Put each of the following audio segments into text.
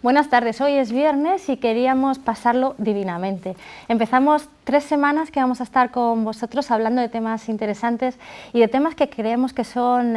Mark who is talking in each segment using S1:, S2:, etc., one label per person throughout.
S1: Buenas tardes, hoy es viernes y queríamos pasarlo divinamente. Empezamos 3 semanas que vamos a estar con vosotros hablando de temas interesantes y de temas que creemos que son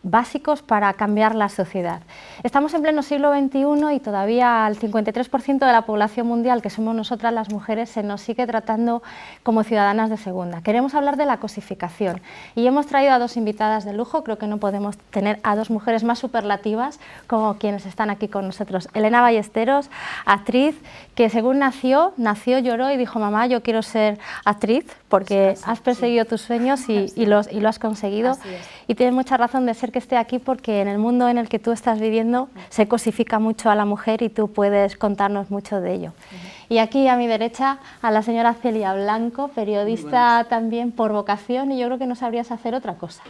S1: básicos para cambiar la sociedad. Estamos en pleno siglo XXI y todavía al 53% de la población mundial, que somos nosotras las mujeres, se nos sigue tratando como ciudadanas de segunda. Queremos hablar de la cosificación y hemos traído a 2 invitadas de lujo. Creo que no podemos tener a 2 mujeres más superlativas como quienes están aquí con nosotros. Elena Ballesteros, actriz que según nació, lloró y dijo: mamá, yo quiero ser actriz, porque has perseguido tus sueños y lo has conseguido. Y tienes mucha razón de ser que esté aquí, porque en el mundo en el que tú estás viviendo se cosifica mucho a la mujer y tú puedes contarnos mucho de ello. Y aquí a mi derecha a la señora Celia Blanco, periodista también por vocación, y yo creo que no sabrías hacer otra cosa.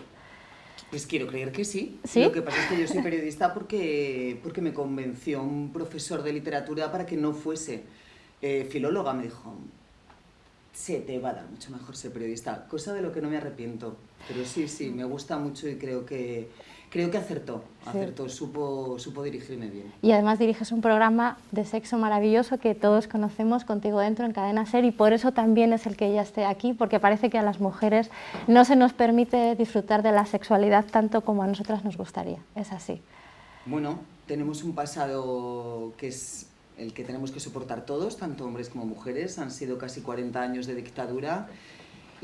S2: Pues quiero creer que sí.
S1: ¿Sí?
S2: Lo que pasa es que yo soy periodista porque me convenció un profesor de literatura para que no fuese filóloga. Me dijo: se te va a dar mucho mejor ser periodista, cosa de lo que no me arrepiento. Pero sí, me gusta mucho y creo que acertó, supo dirigirme bien.
S1: Y además diriges un programa de sexo maravilloso que todos conocemos, Contigo Dentro, en Cadena SER, y por eso también es el que ella esté aquí, porque parece que a las mujeres no se nos permite disfrutar de la sexualidad tanto como a nosotras nos gustaría. Es así.
S2: Bueno, tenemos un pasado que es el que tenemos que soportar todos, tanto hombres como mujeres. Han sido casi 40 años de dictadura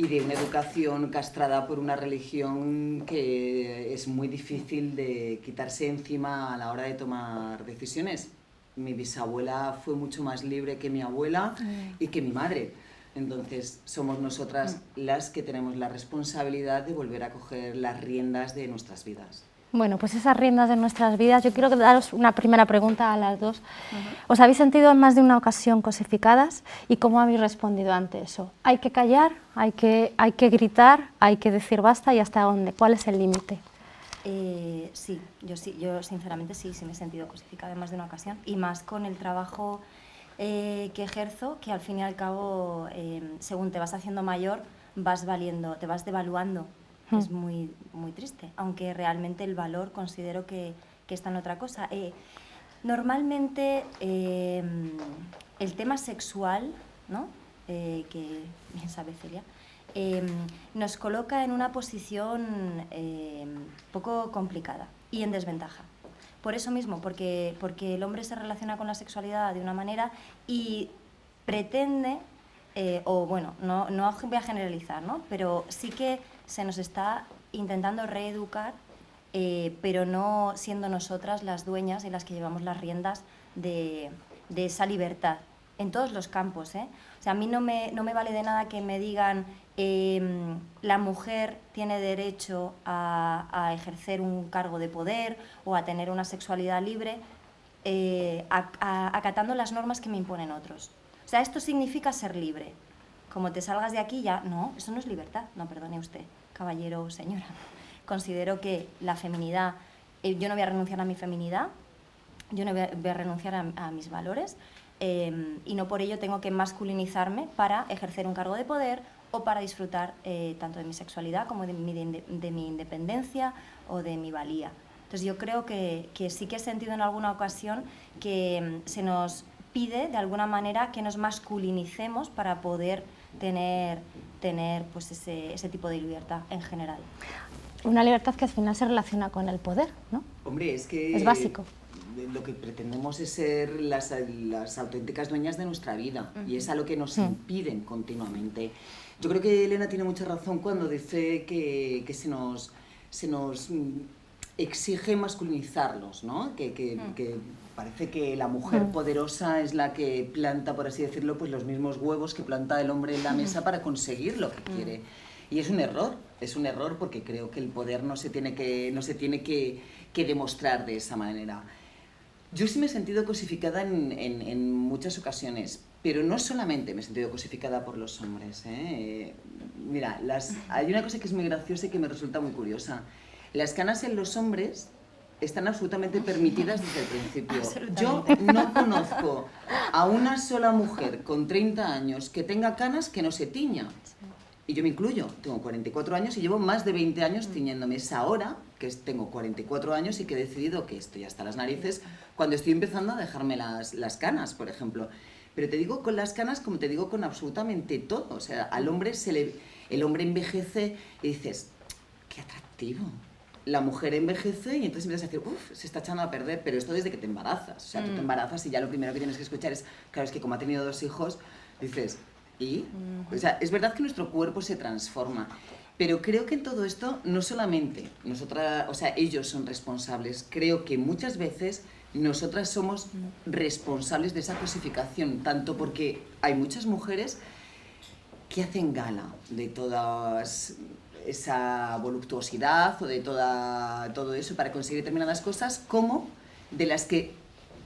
S2: y de una educación castrada por una religión que es muy difícil de quitarse encima a la hora de tomar decisiones. Mi bisabuela fue mucho más libre que mi abuela y que mi madre. Entonces somos nosotras las que tenemos la responsabilidad de volver a coger las riendas de nuestras vidas.
S1: Bueno, pues esas riendas de nuestras vidas, yo quiero daros una primera pregunta a las dos. ¿Os habéis sentido en más de una ocasión cosificadas y cómo habéis respondido ante eso? ¿Hay que callar? ¿Hay que gritar? ¿Hay que decir basta? ¿Y hasta dónde? ¿Cuál es el límite?
S3: Sí, yo sinceramente sí me he sentido cosificada en más de una ocasión, y más con el trabajo que ejerzo, que al fin y al cabo, según te vas haciendo mayor, vas valiendo, te vas devaluando. Es muy, muy triste, aunque realmente el valor considero que está en otra cosa. Normalmente el tema sexual, ¿no? Que bien sabe Celia, nos coloca en una posición poco complicada y en desventaja. Por eso mismo, porque el hombre se relaciona con la sexualidad de una manera y pretende, o bueno, no voy a generalizar, ¿no? Pero sí que se nos está intentando reeducar, pero no siendo nosotras las dueñas y las que llevamos las riendas de esa libertad, en todos los campos, ¿eh? O sea, a mí no me vale de nada que me digan la mujer tiene derecho a ejercer un cargo de poder o a tener una sexualidad libre, acatando las normas que me imponen otros. O sea, esto significa ser libre. Como te salgas de aquí ya, no, eso no es libertad. No, perdone usted, caballero o señora. Considero que la feminidad, yo no voy a renunciar a mi feminidad, yo no voy a renunciar a mis valores, y no por ello tengo que masculinizarme para ejercer un cargo de poder o para disfrutar tanto de mi sexualidad como de mi independencia o de mi valía. Entonces yo creo que sí que he sentido en alguna ocasión que se nos pide de alguna manera que nos masculinicemos para poder tener pues ese tipo de libertad en general.
S1: Una libertad que al final se relaciona con el poder, ¿no?
S2: Hombre, es que
S1: es básico.
S2: Lo que pretendemos es ser las auténticas dueñas de nuestra vida, y es a lo que nos impiden continuamente. Yo creo que Elena tiene mucha razón cuando dice que se nos exige masculinizarlos, ¿no? Que parece que la mujer poderosa es la que planta, por así decirlo, pues los mismos huevos que planta el hombre en la mesa para conseguir lo que quiere. Y es un error porque creo que el poder no se tiene que demostrar de esa manera. Yo sí me he sentido cosificada en muchas ocasiones, pero no solamente me he sentido cosificada por los hombres, ¿eh? Mira, hay una cosa que es muy graciosa y que me resulta muy curiosa. Las canas en los hombres están absolutamente permitidas desde el principio. Yo no conozco a una sola mujer con 30 años que tenga canas que no se tiña. Y yo me incluyo, tengo 44 años y llevo más de 20 años ciñéndome. Es ahora que tengo 44 años y que he decidido que estoy hasta las narices cuando estoy empezando a dejarme las canas, por ejemplo. Pero te digo con las canas como te digo con absolutamente todo. O sea, al hombre el hombre envejece y dices, qué atractivo. La mujer envejece y entonces empiezas a decir, uff, se está echando a perder, pero esto desde que te embarazas. O sea, tú te embarazas y ya lo primero que tienes que escuchar es, claro, es que como ha tenido 2 hijos, dices, ¿y? O sea, es verdad que nuestro cuerpo se transforma, pero creo que en todo esto no solamente nosotras, o sea, ellos son responsables, creo que muchas veces nosotras somos responsables de esa cosificación, tanto porque hay muchas mujeres que hacen gala de todas esa voluptuosidad o de todo eso para conseguir determinadas cosas, como de las que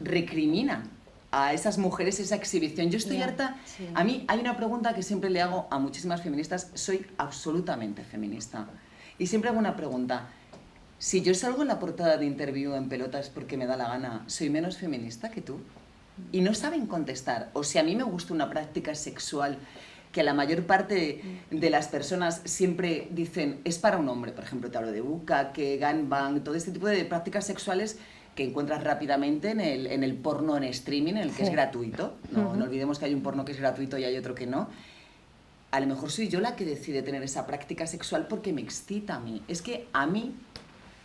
S2: recriminan a esas mujeres esa exhibición. Yo estoy harta. Sí. A mí hay una pregunta que siempre le hago a muchísimas feministas. Soy absolutamente feminista. Y siempre hago una pregunta. Si yo salgo en la portada de Interview en pelotas porque me da la gana, ¿soy menos feminista que tú? Y no saben contestar. O si a mí me gusta una práctica sexual que la mayor parte de las personas siempre dicen es para un hombre, por ejemplo, te hablo de bukkake, gangbang, todo este tipo de prácticas sexuales que encuentras rápidamente en el porno en streaming, en el que es gratuito. No olvidemos que hay un porno que es gratuito y hay otro que no. A lo mejor soy yo la que decide tener esa práctica sexual porque me excita a mí. Es que a mí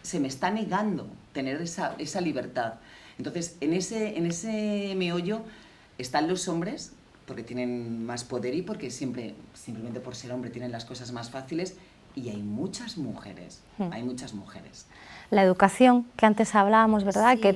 S2: se me está negando tener esa libertad. Entonces, en ese meollo están los hombres, porque tienen más poder y porque simplemente por ser hombre tienen las cosas más fáciles, y hay muchas mujeres, hay muchas mujeres.
S1: La educación, que antes hablábamos, ¿verdad? Sí. Que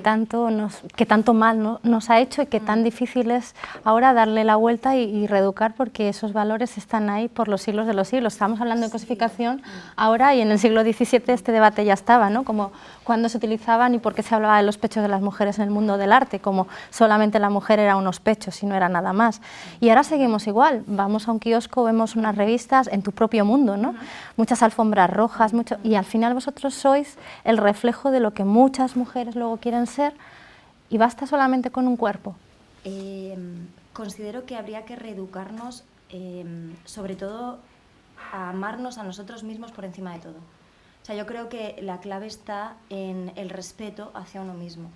S1: tanto mal nos ha hecho y que tan difícil es ahora darle la vuelta y reeducar, porque esos valores están ahí por los siglos de los siglos. Estamos hablando de cosificación ahora, y en el siglo XVII este debate ya estaba, ¿no? Como cuándo se utilizaban y por qué se hablaba de los pechos de las mujeres en el mundo del arte, como solamente la mujer era unos pechos y no era nada más. Y ahora seguimos igual, vamos a un kiosco, vemos unas revistas en tu propio mundo, ¿no? Muchas alfombras rojas, y al final vosotros sois el reflejo de lo que muchas mujeres luego quieren ser, y basta solamente con un cuerpo.
S3: Considero que habría que reeducarnos, sobre todo a amarnos a nosotros mismos por encima de todo. O sea, yo creo que la clave está en el respeto hacia uno mismo,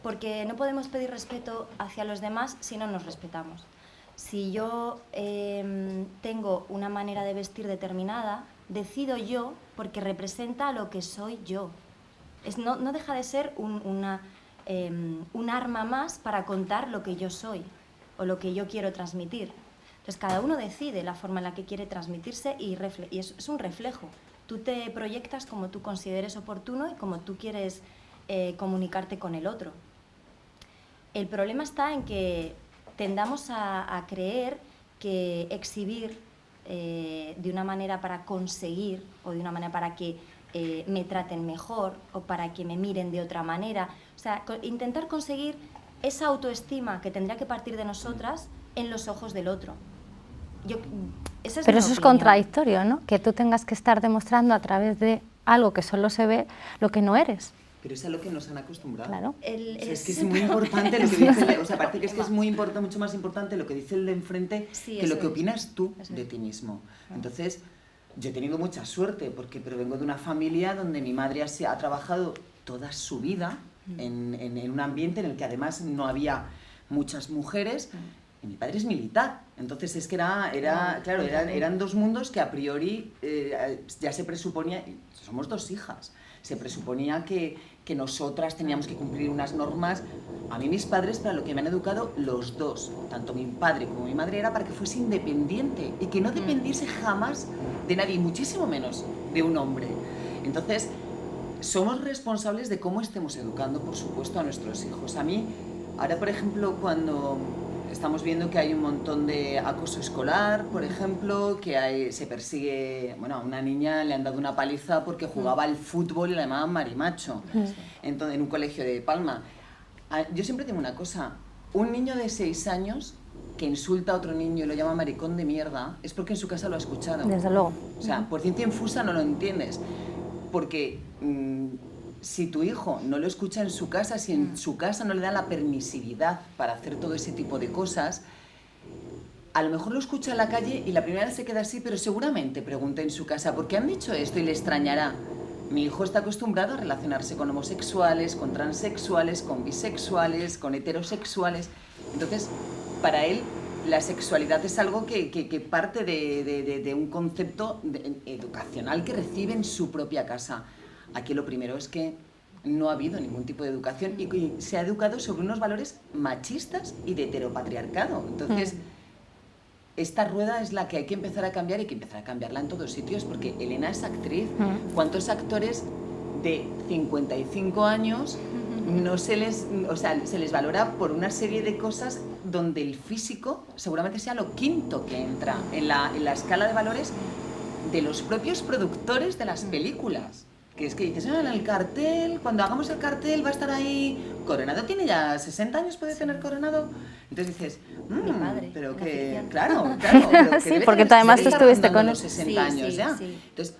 S3: porque no podemos pedir respeto hacia los demás si no nos respetamos. Si yo tengo una manera de vestir determinada, decido yo porque representa lo que soy yo. No deja de ser un arma más para contar lo que yo soy o lo que yo quiero transmitir. Entonces cada uno decide la forma en la que quiere transmitirse y es un reflejo. Tú te proyectas como tú consideres oportuno y como tú quieres comunicarte con el otro. El problema está en que tendamos a creer que exhibir de una manera para conseguir o de una manera para que me traten mejor o para que me miren de otra manera, o sea, intentar conseguir esa autoestima que tendría que partir de nosotras en los ojos del otro.
S1: Pero eso es contradictorio, ¿no? Que tú tengas que estar demostrando a través de algo que solo se ve lo que no eres.
S2: Pero es a lo que nos han acostumbrado.
S1: Claro.
S2: Es que es muy importante lo que dice, o sea, aparte que es muy importante, mucho más importante lo que dice el de enfrente que lo que opinas tú de ti mismo. Entonces, yo he tenido mucha suerte porque provengo de una familia donde mi madre ha trabajado toda su vida en un ambiente en el que además no había muchas mujeres. Y mi padre es militar, entonces es que eran dos mundos que a priori ya se presuponía, somos 2 hijas, se presuponía que nosotras teníamos que cumplir unas normas. A mí mis padres, para lo que me han educado los dos, tanto mi padre como mi madre, era para que fuese independiente y que no dependiese jamás de nadie, muchísimo menos de un hombre. Entonces, somos responsables de cómo estemos educando, por supuesto, a nuestros hijos. A mí, ahora por ejemplo, cuando estamos viendo que hay un montón de acoso escolar, por ejemplo, que se persigue, bueno, a una niña le han dado una paliza porque jugaba al fútbol y la llamaban marimacho, en un colegio de Palma. Yo siempre tengo una cosa, un niño de 6 años que insulta a otro niño y lo llama maricón de mierda, es porque en su casa lo ha escuchado.
S1: Desde luego.
S2: O sea, por ciencia infusa no lo entiendes, porque si tu hijo no lo escucha en su casa, si en su casa no le da la permisividad para hacer todo ese tipo de cosas, a lo mejor lo escucha en la calle y la primera vez se queda así, pero seguramente pregunta en su casa, ¿por qué han dicho esto? Y le extrañará. Mi hijo está acostumbrado a relacionarse con homosexuales, con transexuales, con bisexuales, con heterosexuales. Entonces, para él, la sexualidad es algo que parte de un concepto educacional que recibe en su propia casa. Aquí lo primero es que no ha habido ningún tipo de educación y se ha educado sobre unos valores machistas y de heteropatriarcado. Entonces, esta rueda es la que hay que empezar a cambiar y hay que empezar a cambiarla en todos sitios, porque Elena es actriz. ¿Cuántos actores de 55 años no se les, o sea, se les valora por una serie de cosas donde el físico seguramente sea lo quinto que entra en la escala de valores de los propios productores de las películas? Que es que dices, en el cartel, cuando hagamos el cartel va a estar ahí, Coronado tiene ya 60 años, puede tener Coronado. Entonces dices,
S3: mi padre,
S2: pero que,
S3: ficción.
S2: claro, pero que
S1: Sí,
S2: debe
S1: porque
S2: tener-
S1: tú además
S2: debe
S1: tú
S2: estar
S1: estuviste
S2: rondando
S1: con
S2: los
S1: él.
S2: 60 años
S3: Sí,
S2: ya.
S3: sí.
S2: Entonces,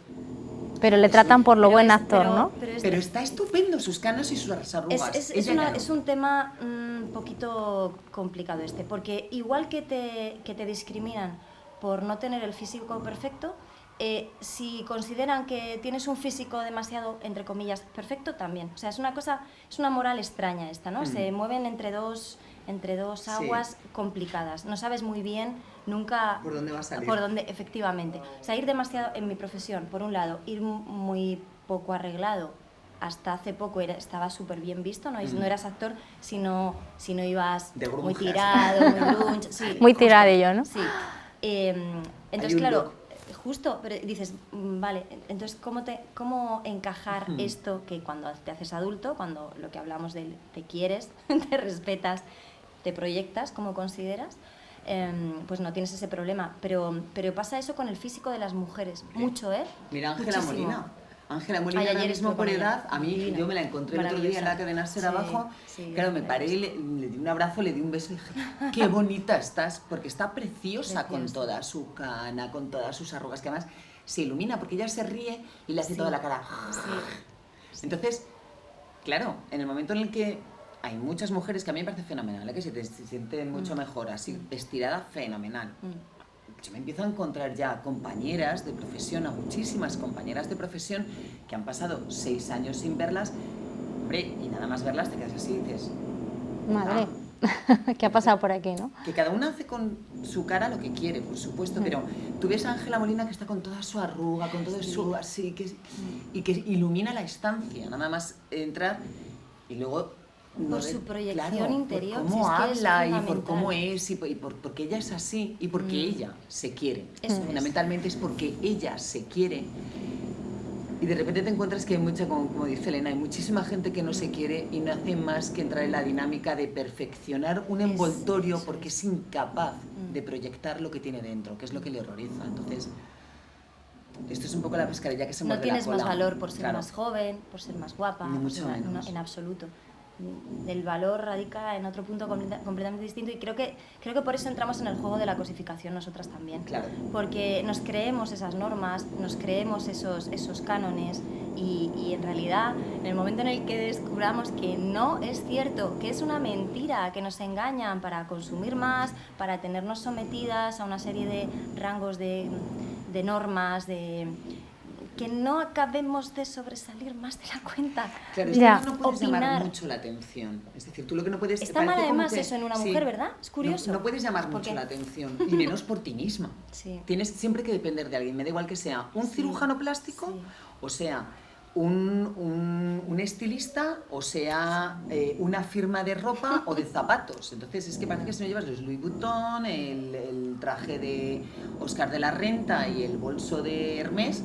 S1: Pero le tratan por lo
S3: Pero
S1: buen
S3: es-
S1: actor,
S3: pero-
S1: ¿no?
S2: pero está estupendo, sus canas y sus arrugas. Ella ya no.
S3: Es un tema un poquito complicado porque igual que te discriminan por no tener el físico perfecto, si consideran que tienes un físico demasiado, entre comillas, perfecto, también. O sea, es una moral extraña esta, ¿no? Se mueven entre dos
S2: Sí.
S3: aguas complicadas. No sabes muy bien nunca
S2: ¿Por dónde va a salir?
S3: por dónde, efectivamente. O sea, ir demasiado en mi profesión, por un lado, ir muy poco arreglado. Hasta hace poco estaba súper bien visto, ¿no? Y no eras actor si no ibas
S2: De
S3: muy
S2: grunge.
S3: tirado, muy grunge, sí,
S1: Muy
S3: justo,
S1: tiradillo, ¿no?
S3: Sí. Entonces,
S2: un
S3: claro,
S2: look.
S3: justo, pero dices, vale, entonces, ¿cómo encajar esto que cuando te haces adulto, cuando lo que hablamos de te quieres, te respetas, te proyectas como consideras, pues no tienes ese problema. Pero pasa eso con el físico de las mujeres, mucho, ¿eh?
S2: Mira, Ángela
S3: Muchísimo.
S2: Molina. Ángela Molina
S3: Ay,
S2: ahora
S3: ayer
S2: mismo
S3: estuve
S2: por
S3: con ella.
S2: edad, a mí
S3: Divina.
S2: yo me la encontré el otro día en la cadena Ser
S3: Sí,
S2: abajo,
S3: sí,
S2: claro, me paré y le di un abrazo, le di un beso y dije, qué bonita estás, porque está preciosa con
S3: Preciosa.
S2: toda su cana, con todas sus arrugas, que además se ilumina porque ella se ríe y le hace
S3: Sí.
S2: toda la cara.
S3: Sí.
S2: Entonces, claro, en el momento en el que hay muchas mujeres que a mí me parece fenomenal, que se sienten mucho mejor así, estirada, fenomenal. Yo me empiezo a encontrar ya compañeras de profesión, a muchísimas compañeras de profesión que han pasado 6 años sin verlas, hombre, y nada más verlas te quedas así y dices,
S1: Madre, ¿qué ha pasado por aquí, no?
S2: que cada una hace con su cara lo que quiere, por supuesto, pero tú ves a Ángela Molina que está con toda su arruga, con todo su así, y que ilumina la estancia, nada más entrar y luego...
S3: Por su proyección
S2: claro,
S3: interior,
S2: por
S3: si
S2: cómo
S3: es que es
S2: habla y por
S3: fundamental.
S2: cómo es porque ella es así y porque ella se quiere.
S3: Eso es.
S2: Fundamentalmente es porque ella se quiere. Y de repente te encuentras que hay mucha, como dice Elena, hay muchísima gente que no se quiere y no hace más que entrar en la dinámica de perfeccionar un envoltorio
S3: eso
S2: porque es incapaz de proyectar lo que tiene dentro, que es lo que le horroriza. Entonces, esto es un poco la pescarilla que se
S3: No
S2: muerde
S3: tienes
S2: la cola.
S3: más valor por ser
S2: Claro.
S3: más joven, por ser más guapa,
S2: Ni mucho
S3: no,
S2: menos.
S3: en absoluto. El valor radica en otro punto completamente distinto y creo que por eso entramos en el juego de la cosificación nosotras también.
S2: Claro.
S3: Porque nos creemos esas normas, nos creemos esos cánones y en realidad en el momento en el que descubramos que no es cierto, que es una mentira, que nos engañan para consumir más, para tenernos sometidas a una serie de rangos de normas, que no acabemos de sobresalir más de la cuenta.
S2: Claro, es
S1: Ya.
S2: que no puedes llamar
S3: Opinar.
S2: mucho la atención. Es decir, tú lo que no puedes...
S3: Está mal
S2: parece como
S3: además
S2: que-
S3: eso en una
S2: sí,
S3: mujer, ¿verdad? Es curioso.
S2: No puedes llamar
S3: ¿Por
S2: mucho
S3: qué?
S2: la atención, y menos por ti misma.
S3: Sí.
S2: Tienes siempre que depender de alguien. Me da igual que sea un cirujano plástico,
S3: Sí.
S2: o sea un estilista, o sea una firma de ropa o de zapatos. Entonces es que parece que si no llevas los Louis Vuitton, el traje de Oscar de la Renta y el bolso de Hermès,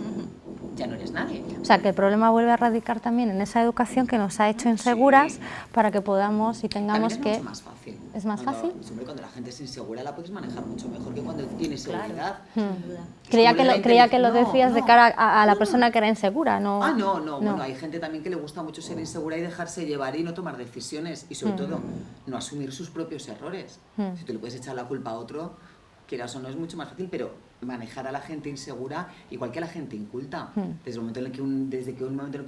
S2: ya no eres nadie.
S1: O sea, que el problema vuelve a radicar también en esa educación que nos ha hecho inseguras para que podamos y tengamos
S2: También es
S1: que...
S2: mucho más fácil.
S1: ¿Es más fácil?
S2: Siempre cuando la gente es insegura la puedes manejar mucho mejor que cuando tienes
S3: Claro.
S2: seguridad.
S3: Sin duda.
S1: Creía
S2: Sobre la
S1: creía que lo
S2: inteligencia.
S1: decías de
S2: No,
S1: cara a la
S2: no.
S1: persona que era insegura, ¿no?
S2: No. Bueno, hay gente también que le gusta mucho ser insegura y dejarse llevar y no tomar decisiones y sobre todo no asumir sus propios errores. Si tú le puedes echar la culpa a otro, quieras o no, es mucho más fácil, pero manejar a la gente insegura igual que a la gente inculta. Desde el momento en el que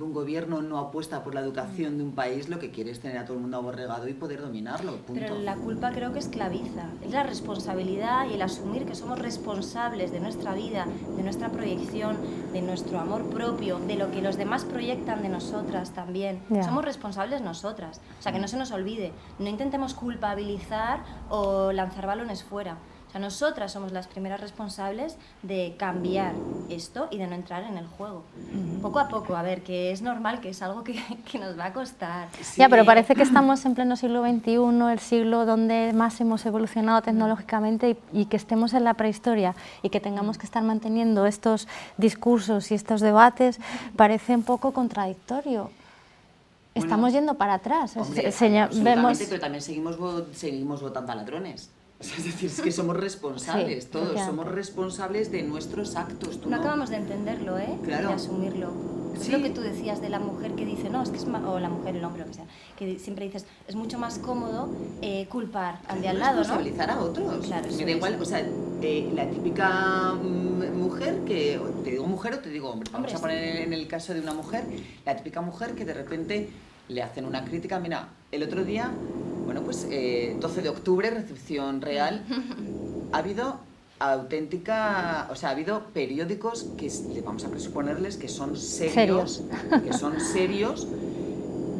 S2: un gobierno no apuesta por la educación de un país, lo que quiere es tener a todo el mundo aborregado y poder dominarlo, punto.
S3: Pero la culpa creo que esclaviza. Es la responsabilidad y el asumir que somos responsables de nuestra vida, de nuestra proyección, de nuestro amor propio, de lo que los demás proyectan de nosotras también. Somos responsables nosotras. O sea, que no se nos olvide. No intentemos culpabilizar o lanzar balones fuera. O sea, nosotras somos las primeras responsables de cambiar esto y de no entrar en el juego. Poco a poco, a ver, que es normal, que es algo que nos va a costar.
S1: Sí. Ya, pero parece que estamos en pleno siglo XXI, el siglo donde más hemos evolucionado tecnológicamente y que estemos en la prehistoria y que tengamos que estar manteniendo estos discursos y estos debates, parece un poco contradictorio. Bueno, estamos yendo para atrás.
S2: Hombre, pero también seguimos votando a ladrones. Es decir, es que somos responsables, todos somos responsables de nuestros actos.
S3: No acabamos de entenderlo,
S2: Claro.
S3: De asumirlo. Es lo que tú decías de la mujer que dice, no, es que es más, o la mujer, el hombre, lo que sea, que siempre dices, es mucho más cómodo culpar al de al lado, ¿no?
S2: Responsabilizar a otros.
S3: Claro,
S2: me da igual, o sea, la típica mujer que, te digo mujer o te digo hombre, vamos a poner en el caso de una mujer, la típica mujer que de repente le hacen una crítica. Mira, el otro día, bueno, pues 12 de octubre, recepción real, ha habido auténtica, o sea, ha habido periódicos que vamos a presuponerles que son serios,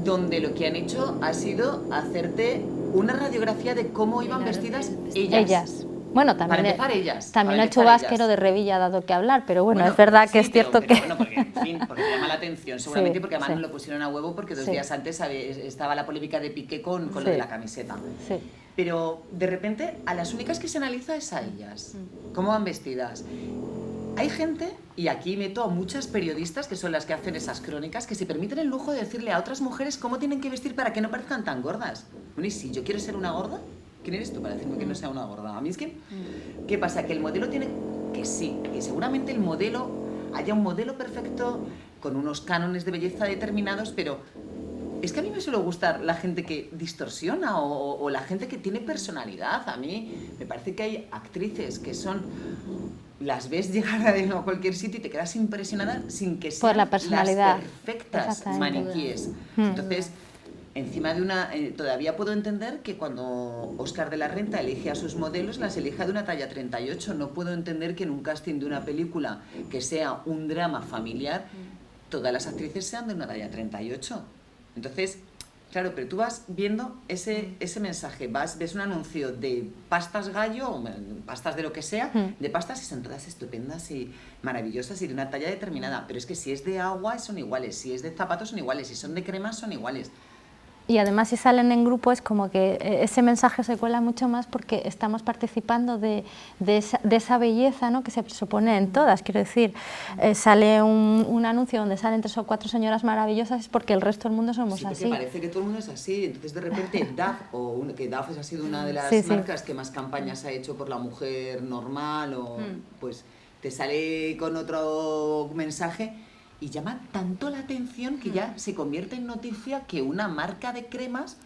S2: donde lo que han hecho ha sido hacerte una radiografía de cómo iban vestidas ellas.
S1: Bueno, también,
S2: para empezar, ellas.
S1: También el chubasquero de Revilla ha dado que hablar, pero bueno, es verdad que es cierto que...
S2: Bueno, porque, en fin, porque llama la atención, seguramente porque además no lo pusieron a huevo porque 2 días antes estaba la polémica de Piqué con lo de la camiseta.
S1: Sí.
S2: Pero de repente a las únicas que se analiza es a ellas, cómo van vestidas. Hay gente, y aquí meto a muchas periodistas que son las que hacen esas crónicas, que se permiten el lujo de decirle a otras mujeres cómo tienen que vestir para que no parezcan tan gordas. Bueno, y si yo quiero ser una gorda, ¿quién eres tú para decirme que no sea una gorda? A mí es que, ¿qué pasa? Que el modelo tiene que sí, que seguramente el modelo, haya un modelo perfecto con unos cánones de belleza determinados, pero es que a mí me suele gustar la gente que distorsiona o la gente que tiene personalidad. A mí me parece que hay actrices que son... Las ves llegar a cualquier sitio y te quedas impresionada sin que sean
S1: la personalidad.
S2: Las perfectas maniquíes. Entonces, encima de una... todavía puedo entender que cuando Óscar de la Renta elige a sus modelos, las elija de una talla 38. No puedo entender que en un casting de una película que sea un drama familiar, todas las actrices sean de una talla 38. Entonces... Claro, pero tú vas viendo ese mensaje, ves un anuncio de pastas gallo, o pastas de lo que sea, de pastas y son todas estupendas y maravillosas y de una talla determinada. Pero es que si es de agua son iguales, si es de zapatos son iguales, si son de cremas son iguales.
S1: Y además si salen en grupo es como que ese mensaje se cuela mucho más porque estamos participando de esa belleza, ¿no?, que se presupone en todas. Quiero decir, sale un anuncio donde salen 3 o 4 señoras maravillosas, es porque el resto del mundo somos así.
S2: Sí, porque parece que todo el mundo es así. Entonces de repente DAF, que DAF ha sido una de las marcas que más campañas ha hecho por la mujer normal, pues te sale con otro mensaje y llama tanto la atención que ya se convierte en noticia que una marca de cremas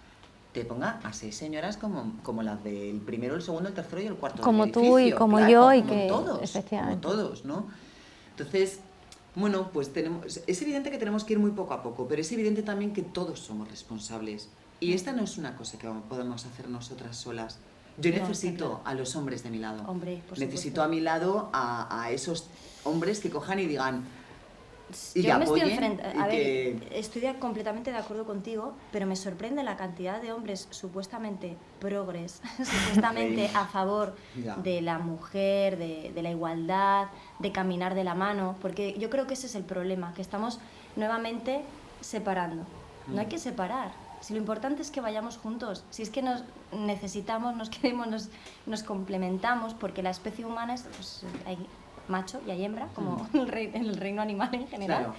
S2: te ponga a 6 señoras como las del primero, el segundo, el tercero y el cuarto
S1: como
S2: del
S1: tú
S2: edificio.
S1: y como
S2: claro,
S1: yo y
S2: como
S1: que
S2: todos,
S1: efectivamente.
S2: como todos, ¿no? Entonces, bueno, pues es evidente que tenemos que ir muy poco a poco, pero es evidente también que todos somos responsables. Y esta no es una cosa que podemos hacer nosotras solas. Yo necesito a los hombres de mi lado.
S3: Hombre, por
S2: necesito a mi lado a esos hombres que cojan y digan...
S3: Yo me estoy enfrentando, a ver, estoy completamente de acuerdo contigo, pero me sorprende la cantidad de hombres supuestamente progres, supuestamente a favor de la mujer, de la igualdad, de caminar de la mano, porque yo creo que ese es el problema, que estamos nuevamente separando. No hay que separar, si lo importante es que vayamos juntos, si es que nos necesitamos, nos queremos, nos complementamos, porque la especie humana es... Pues, hay macho y hay hembra, como en el reino animal en general,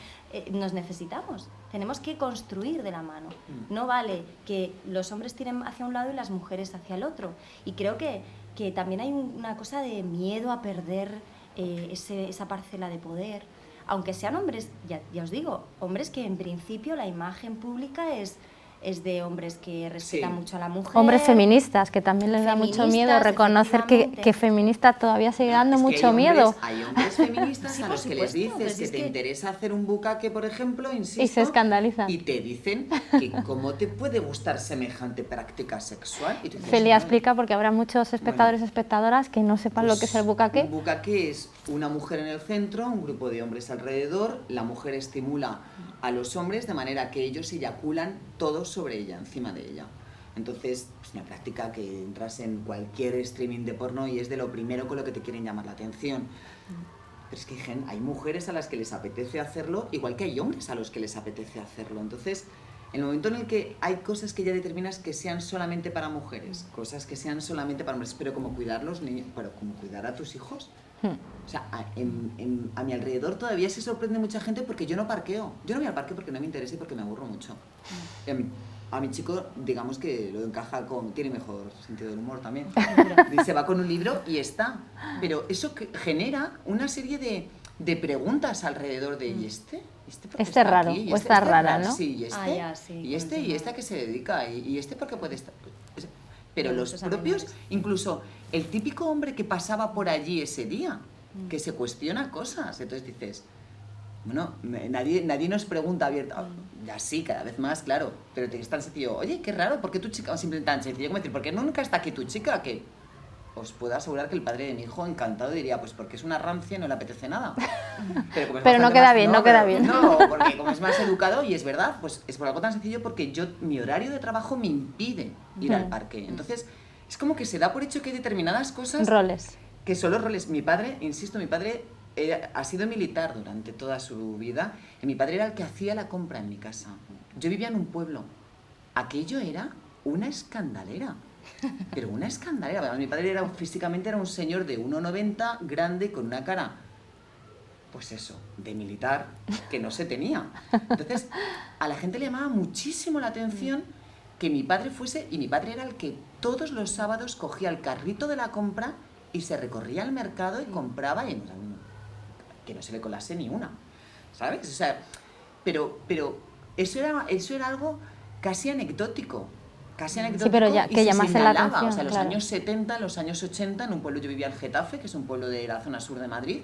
S3: nos necesitamos. Tenemos que construir de la mano. No vale que los hombres tiren hacia un lado y las mujeres hacia el otro. Y creo que también hay una cosa de miedo a perder esa parcela de poder. Aunque sean hombres, ya os digo, hombres que en principio la imagen pública es es de hombres que respetan mucho a la mujer.
S1: Hombres feministas, que también les da mucho miedo reconocer que feminista todavía sigue dando mucho miedo.
S2: Hay hombres feministas a los que les dices que te interesa hacer un bucaque, por ejemplo, insisto,
S1: y se escandalizan.
S2: Y te dicen que cómo te puede gustar semejante práctica sexual. Y tú dices,
S1: Celia explica, porque habrá muchos espectadores y espectadoras que no sepan lo que es el bucaque.
S2: Un bucaque es una mujer en el centro, un grupo de hombres alrededor, la mujer estimula a los hombres de manera que ellos eyaculan todos sobre ella, encima de ella. Entonces, es una práctica que entras en cualquier streaming de porno y es de lo primero con lo que te quieren llamar la atención. Pero es que hay mujeres a las que les apetece hacerlo, igual que hay hombres a los que les apetece hacerlo. Entonces, en el momento en el que hay cosas que ya determinas que sean solamente para mujeres, cosas que sean solamente para hombres, pero como cuidar los niños, pero como cuidar a tus hijos. O sea, a mi alrededor todavía se sorprende mucha gente porque yo no parqueo. Yo no voy al parque porque no me interesa y porque me aburro mucho. A mi chico, digamos que lo encaja tiene mejor sentido del humor también. Y se va con un libro y está. Pero eso genera una serie de preguntas alrededor de ¿y este?
S1: Este es raro,
S2: aquí?
S1: o está rara, ¿no?
S2: Sí, ¿y este? ¿Y este a qué se dedica? ¿Y este por qué puede estar? Pero los propios, incluso el típico hombre que pasaba por allí ese día, que se cuestiona cosas. Entonces dices, bueno, nadie nos pregunta abierta, ya sí, cada vez más, claro, pero es tan sencillo, oye, qué raro, ¿por qué tu chica? O simplemente tan sencillo como decir, ¿por qué nunca está aquí tu chica? Que os puedo asegurar que el padre de mi hijo encantado diría, pues porque es una rancia y no le apetece nada.
S1: Pero no queda bien, no queda bien.
S2: No, porque como es más educado, y es verdad, pues es por algo tan sencillo porque mi horario de trabajo me impide ir al parque. Entonces, es como que se da por hecho que hay determinadas cosas...
S1: Roles.
S2: Que son los roles. Mi padre, insisto, ha sido militar durante toda su vida, y mi padre era el que hacía la compra en mi casa. Yo vivía en un pueblo. Aquello era una escandalera. Pero una escandalera. Mi padre físicamente era un señor de 1,90, grande, con una cara, pues eso, de militar, que no se tenía. Entonces, a la gente le llamaba muchísimo la atención que mi padre fuese, y mi padre era el que todos los sábados cogía el carrito de la compra y se recorría al mercado y compraba, y que no se le colase ni una, ¿sabes? O sea, pero eso era algo casi anecdótico. Sí,
S1: pero ya, que llamase la atención.
S2: O sea, en los años 70, en los años 80, en un pueblo, yo vivía en Getafe, que es un pueblo de la zona sur de Madrid,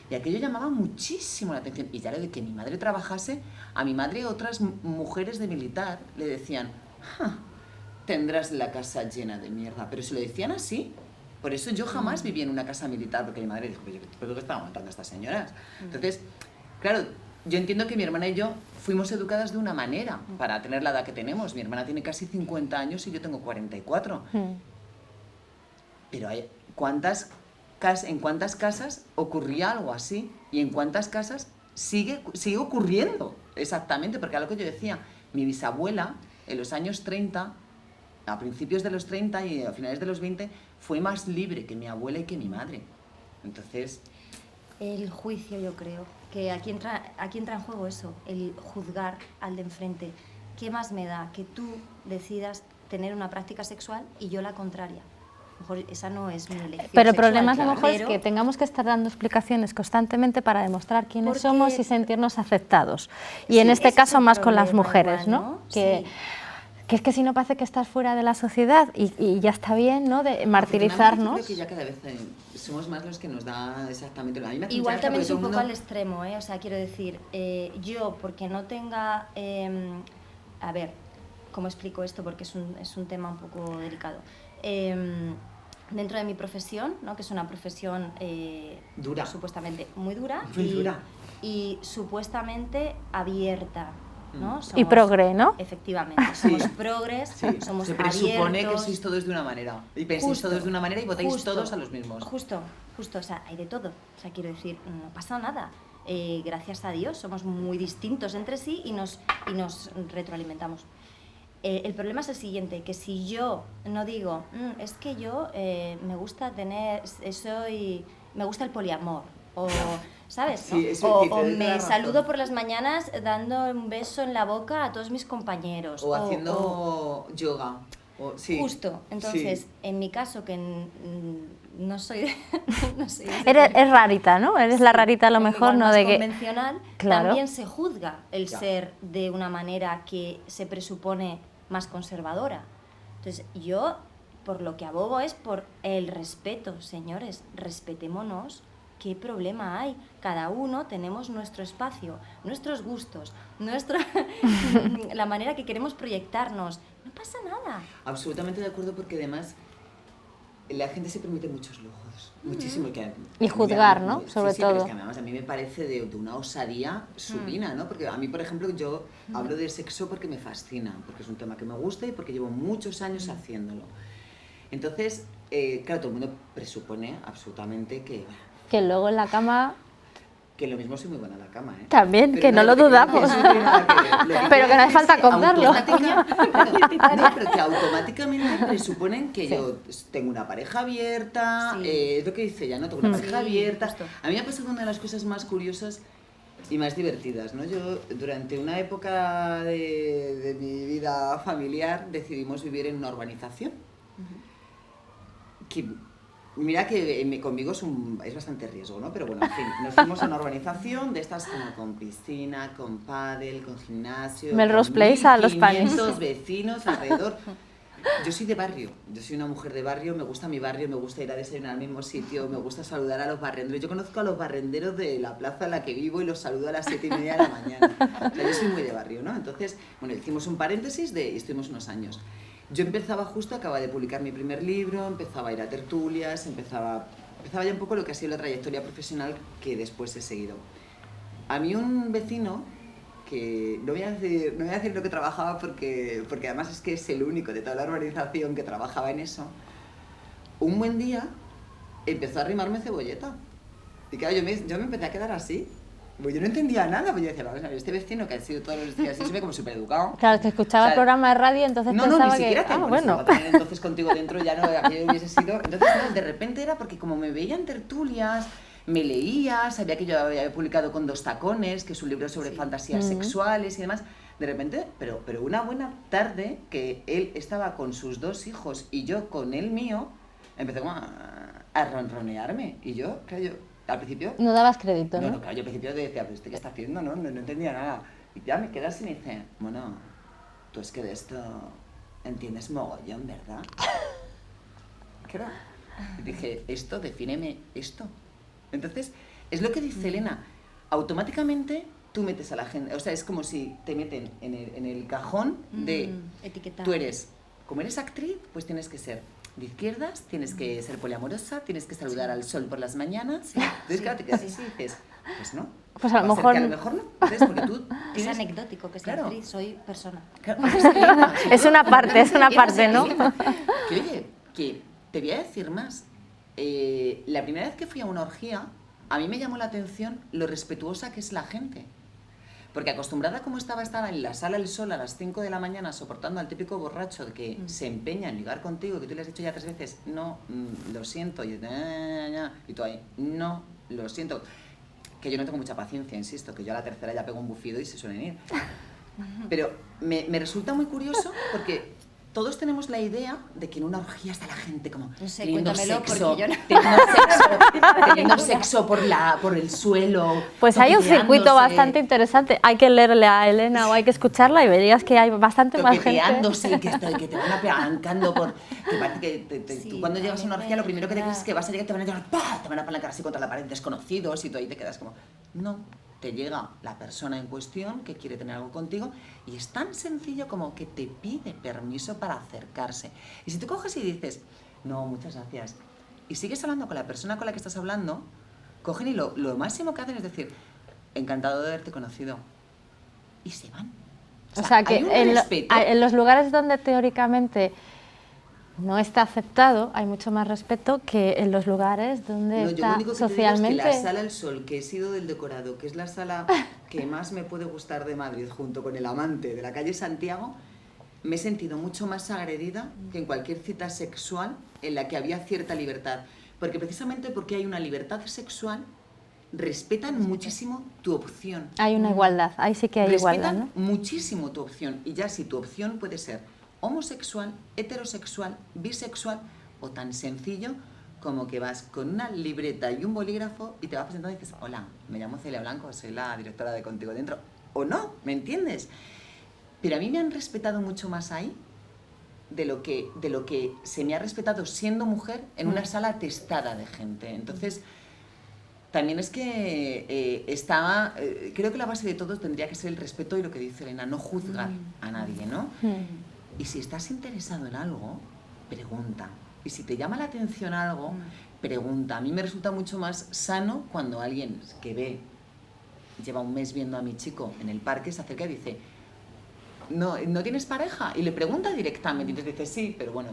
S2: y aquello llamaba muchísimo la atención. Y ya lo de que mi madre trabajase, a mi madre otras mujeres de militar le decían, tendrás la casa llena de mierda. Pero se lo decían así. Por eso yo jamás viví en una casa militar, porque mi madre dijo, ¿pero qué están aguantando estas señoras? Entonces, claro, yo entiendo que mi hermana y yo fuimos educadas de una manera para tener la edad que tenemos. Mi hermana tiene casi 50 años y yo tengo 44. Pero ¿en cuántas casas ocurría algo así? ¿Y en cuántas casas sigue ocurriendo? Exactamente, porque a lo que yo decía, mi bisabuela en los años 30, a principios de los 30 y a finales de los 20, fue más libre que mi abuela y que mi madre. Entonces...
S3: El juicio, yo creo, que aquí entra en juego eso, el juzgar al de enfrente. ¿Qué más me da que tú decidas tener una práctica sexual y yo la contraria? A lo mejor esa no es mi elección.
S1: Pero el
S3: sexual,
S1: problema a lo mejor es que tengamos que estar dando explicaciones constantemente para demostrar quiénes somos y sentirnos aceptados. Y en este caso más con las mujeres, igual, ¿no? Que es que si no parece que estás fuera de la sociedad y ya está bien, ¿no? De martirizarnos.
S2: Creo que ya cada vez somos más los que nos da exactamente lo mismo.
S3: Igual también es un poco al extremo, ¿eh? O sea, quiero decir, yo porque no tenga... a ver, ¿cómo explico esto? Porque es un tema un poco delicado. Dentro de mi profesión, ¿no? Que es una profesión
S2: dura,
S3: supuestamente muy dura,
S2: dura
S3: y supuestamente abierta, ¿no?
S1: Y progre, ¿no?
S3: Efectivamente, somos progres, somos
S2: se
S3: abiertos.
S2: Se presupone que sois todos de una manera, y penséis todos de una manera y votáis todos a los mismos.
S3: Justo, o sea, hay de todo. O sea, quiero decir, no pasa nada. Gracias a Dios somos muy distintos entre sí y nos retroalimentamos. El problema es el siguiente, que si yo no digo, es que yo me gusta me gusta el poliamor, o... ¿sabes?
S2: Sí,
S3: o me saludo por las mañanas dando un beso en la boca a todos mis compañeros.
S2: O haciendo yoga.
S3: Justo. Entonces, en mi caso, que no soy...
S1: Es rarita, ¿no? Eres la rarita a lo mejor, ¿no? De que
S3: convencional, también se juzga el ser de una manera que se presupone más conservadora. Entonces, yo por lo que abogo es por el respeto, señores, respetémonos. ¿Qué problema hay? Cada uno tenemos nuestro espacio, nuestros gustos, la manera que queremos proyectarnos. No pasa nada.
S2: Absolutamente de acuerdo, porque además la gente se permite muchos lujos, muchísimo.
S1: Y juzgar, ¿no? Sobre todo.
S2: Pero es que además a mí me parece de una osadía subina, ¿no? Porque a mí, por ejemplo, yo hablo de sexo porque me fascina, porque es un tema que me gusta y porque llevo muchos años haciéndolo. Entonces, claro, todo el mundo presupone absolutamente
S1: que luego en la cama...
S2: Que lo mismo soy muy buena en la cama, ¿eh?
S1: También, pero que no lo dudamos. Pero que no hace falta contarlo.
S2: No, pero que automáticamente presuponen que yo tengo una pareja abierta, es lo que dice ella, ¿no? Tengo una pareja abierta.
S3: Justo.
S2: A mí me ha pasado una de las cosas más curiosas y más divertidas, ¿no? Yo, durante una época de mi vida familiar, decidimos vivir en una urbanización. Que, mira que conmigo es bastante riesgo, ¿no? Pero bueno, en fin, nos fuimos a una urbanización de estas como con piscina, con pádel, con gimnasio,
S1: Melrose
S2: con
S1: Place a los
S2: 1500 vecinos alrededor. Yo soy de barrio, yo soy una mujer de barrio, me gusta mi barrio, me gusta ir a desayunar al mismo sitio, me gusta saludar a los barrenderos. Yo conozco a los barrenderos de la plaza en la que vivo y los saludo a las 7:30 de la mañana. O sea, yo soy muy de barrio, ¿no? Entonces, bueno, hicimos un paréntesis y estuvimos unos años. Yo acababa de publicar mi primer libro, empezaba a ir a tertulias, empezaba ya un poco lo que ha sido la trayectoria profesional que después he seguido. A mí un vecino, que no voy a decir lo que trabajaba porque además es que es el único de toda la urbanización que trabajaba en eso, un buen día empezó a arrimarme cebolleta. Y claro, yo me empecé a quedar así. Pues yo no entendía nada, pues yo decía, vamos a ver, este vecino que ha sido todos los días así, se ve como súper educado.
S1: Claro, que escuchaba el programa de radio, entonces pensaba
S2: ni siquiera
S1: que...
S2: bueno. Entonces contigo dentro ya no aquello hubiese sido... Entonces, no, de repente era porque como me veía en tertulias, me leía, sabía que yo había publicado con Dos Tacones, que es un libro sobre fantasías sexuales y demás. De repente, pero una buena tarde, que él estaba con sus 2 hijos y yo con el mío, empecé como a ronronearme. Y yo, claro, al principio...
S1: No dabas crédito, ¿no?
S2: No, claro, yo al principio decía, pero ¿qué está haciendo? No entendía nada. Y ya me quedé así y me dice, bueno, tú es que de esto entiendes mogollón, ¿verdad? Claro. Y dije, defíneme esto. Entonces, es lo que dice Elena, automáticamente tú metes a la gente, o sea, es como si te meten en el cajón de...
S3: Etiquetar.
S2: Tú como eres actriz, pues tienes que ser de izquierdas, tienes que ser poliamorosa, tienes que saludar al sol por las mañanas. Entonces, claro, te quedas así y dices, pues no.
S1: Pues a lo mejor...
S2: a lo mejor no. Entonces, porque tú
S3: Es anecdótico que sea actriz, soy persona.
S2: Claro,
S1: Es una parte, ¿no?
S2: Que oye, que te voy a decir más. La primera vez que fui a una orgía, a mí me llamó la atención lo respetuosa que es la gente. Porque acostumbrada como estaba en la sala El Sol a las 5 de la mañana soportando al típico borracho que se empeña en ligar contigo, que tú le has dicho ya 3 veces, no, lo siento, y tú ahí, no, lo siento. Que yo no tengo mucha paciencia, insisto, que yo a la tercera ya pego un bufido y se suelen ir. Pero me resulta muy curioso porque todos tenemos la idea de que en una orgía está la gente como
S3: No sé,
S2: teniendo
S3: cuéntamelo,
S2: sexo,
S3: porque yo no.
S2: teniendo sexo por el suelo.
S1: Pues hay un circuito
S2: toqueteándose,
S1: bastante interesante. Hay que leerle a Elena o hay que escucharla y verías que hay bastante más gente.
S2: toqueteándose, que te van apalancando por... Que parece que tú cuando llegas a una orgía lo primero que te crees es que vas a llegar y te van a llegar, ¡pah! Te van a apalancar así contra la pared, desconocidos, y tú ahí te quedas como... No, te llega la persona en cuestión que quiere tener algo contigo y es tan sencillo como que te pide permiso para acercarse. Y si tú coges y dices, no, muchas gracias, y sigues hablando con la persona con la que estás hablando, cogen y lo máximo que hacen es decir, encantado de haberte conocido, y se van.
S1: O sea que
S2: hay un
S1: en
S2: respeto.
S1: los lugares donde teóricamente no está aceptado, hay mucho más respeto que en los lugares donde
S2: No,
S1: está
S2: yo lo único que
S1: socialmente...
S2: te digo es que la Sala El Sol, que he sido del decorado, que es la sala que más me puede gustar de Madrid, junto con el Amante de la calle Santiago, me he sentido mucho más agredida que en cualquier cita sexual en la que había cierta libertad. Porque precisamente porque hay una libertad sexual, respetan muchísimo tu opción.
S1: Hay una igualdad, ahí sí que hay igualdad, ¿no?
S2: Respetan muchísimo tu opción. Y ya si tu opción puede ser homosexual, heterosexual, bisexual o tan sencillo como que vas con una libreta y un bolígrafo y te vas presentando y dices, hola, me llamo Celia Blanco, soy la directora de Contigo Dentro. O no, ¿me entiendes? Pero a mí me han respetado mucho más ahí de lo que se me ha respetado siendo mujer en una sala atestada de gente. Entonces, también es que creo que la base de todo tendría que ser el respeto y lo que dice Elena, no juzgar a nadie, ¿no? Y si estás interesado en algo, pregunta. Y si te llama la atención algo, pregunta. A mí me resulta mucho más sano cuando alguien que lleva un mes viendo a mi chico en el parque, se acerca y dice, ¿no tienes pareja? Y le pregunta directamente, y entonces dice, sí, pero bueno,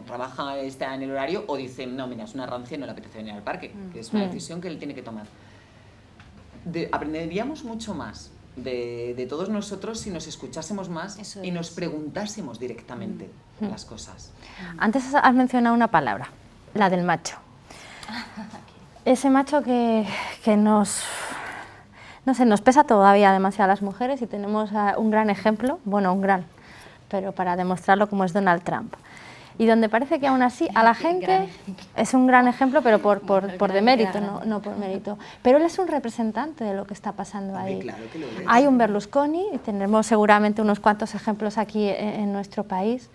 S2: está en el horario, o dice, no, mira, es una rancia y no le apetece venir al parque, que es una decisión que él tiene que tomar. Aprenderíamos mucho más de todos nosotros si nos escuchásemos más y nos preguntásemos directamente las cosas.
S1: Antes has mencionado una palabra, la del macho. Ese macho que nos pesa todavía demasiado a las mujeres, y tenemos un gran ejemplo, pero para demostrarlo, como es Donald Trump. Y donde parece que aún así a la gente es un gran ejemplo, pero por demérito, no por mérito. Pero él es un representante de lo que está pasando ahí.
S2: Claro que lo es.
S1: Hay un Berlusconi, y tenemos seguramente unos cuantos ejemplos aquí en nuestro país.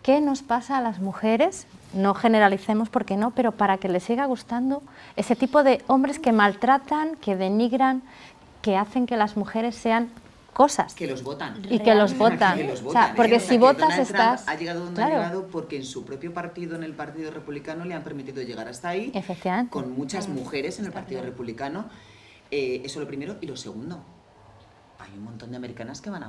S1: ¿Qué nos pasa a las mujeres? No generalicemos porque no, pero para que les siga gustando ese tipo de hombres que maltratan, que denigran, que hacen que las mujeres sean cosas.
S2: Que los votan.
S1: Y que los votan. O sea, porque si votas estás...
S2: Ha llegado donde ha llegado porque en su propio partido, en el Partido Republicano, le han permitido llegar hasta ahí.
S1: Efectivamente.
S2: Con muchas mujeres en el Partido Republicano. Eso lo primero. Y lo segundo, hay un montón de americanas que van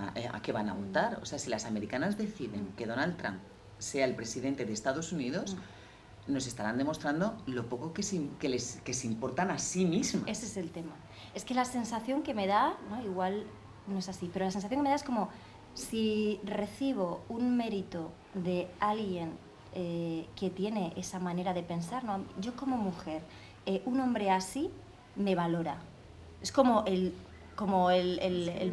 S2: a votar. O sea, si las americanas deciden que Donald Trump sea el presidente de Estados Unidos, nos estarán demostrando lo poco que se importan a sí mismas.
S3: Ese es el tema. Es que la sensación que me da, ¿no? Igual no es así, pero la sensación que me da es como si recibo un mérito de alguien que tiene esa manera de pensar, ¿no? Yo como mujer, un hombre así me valora. Es como el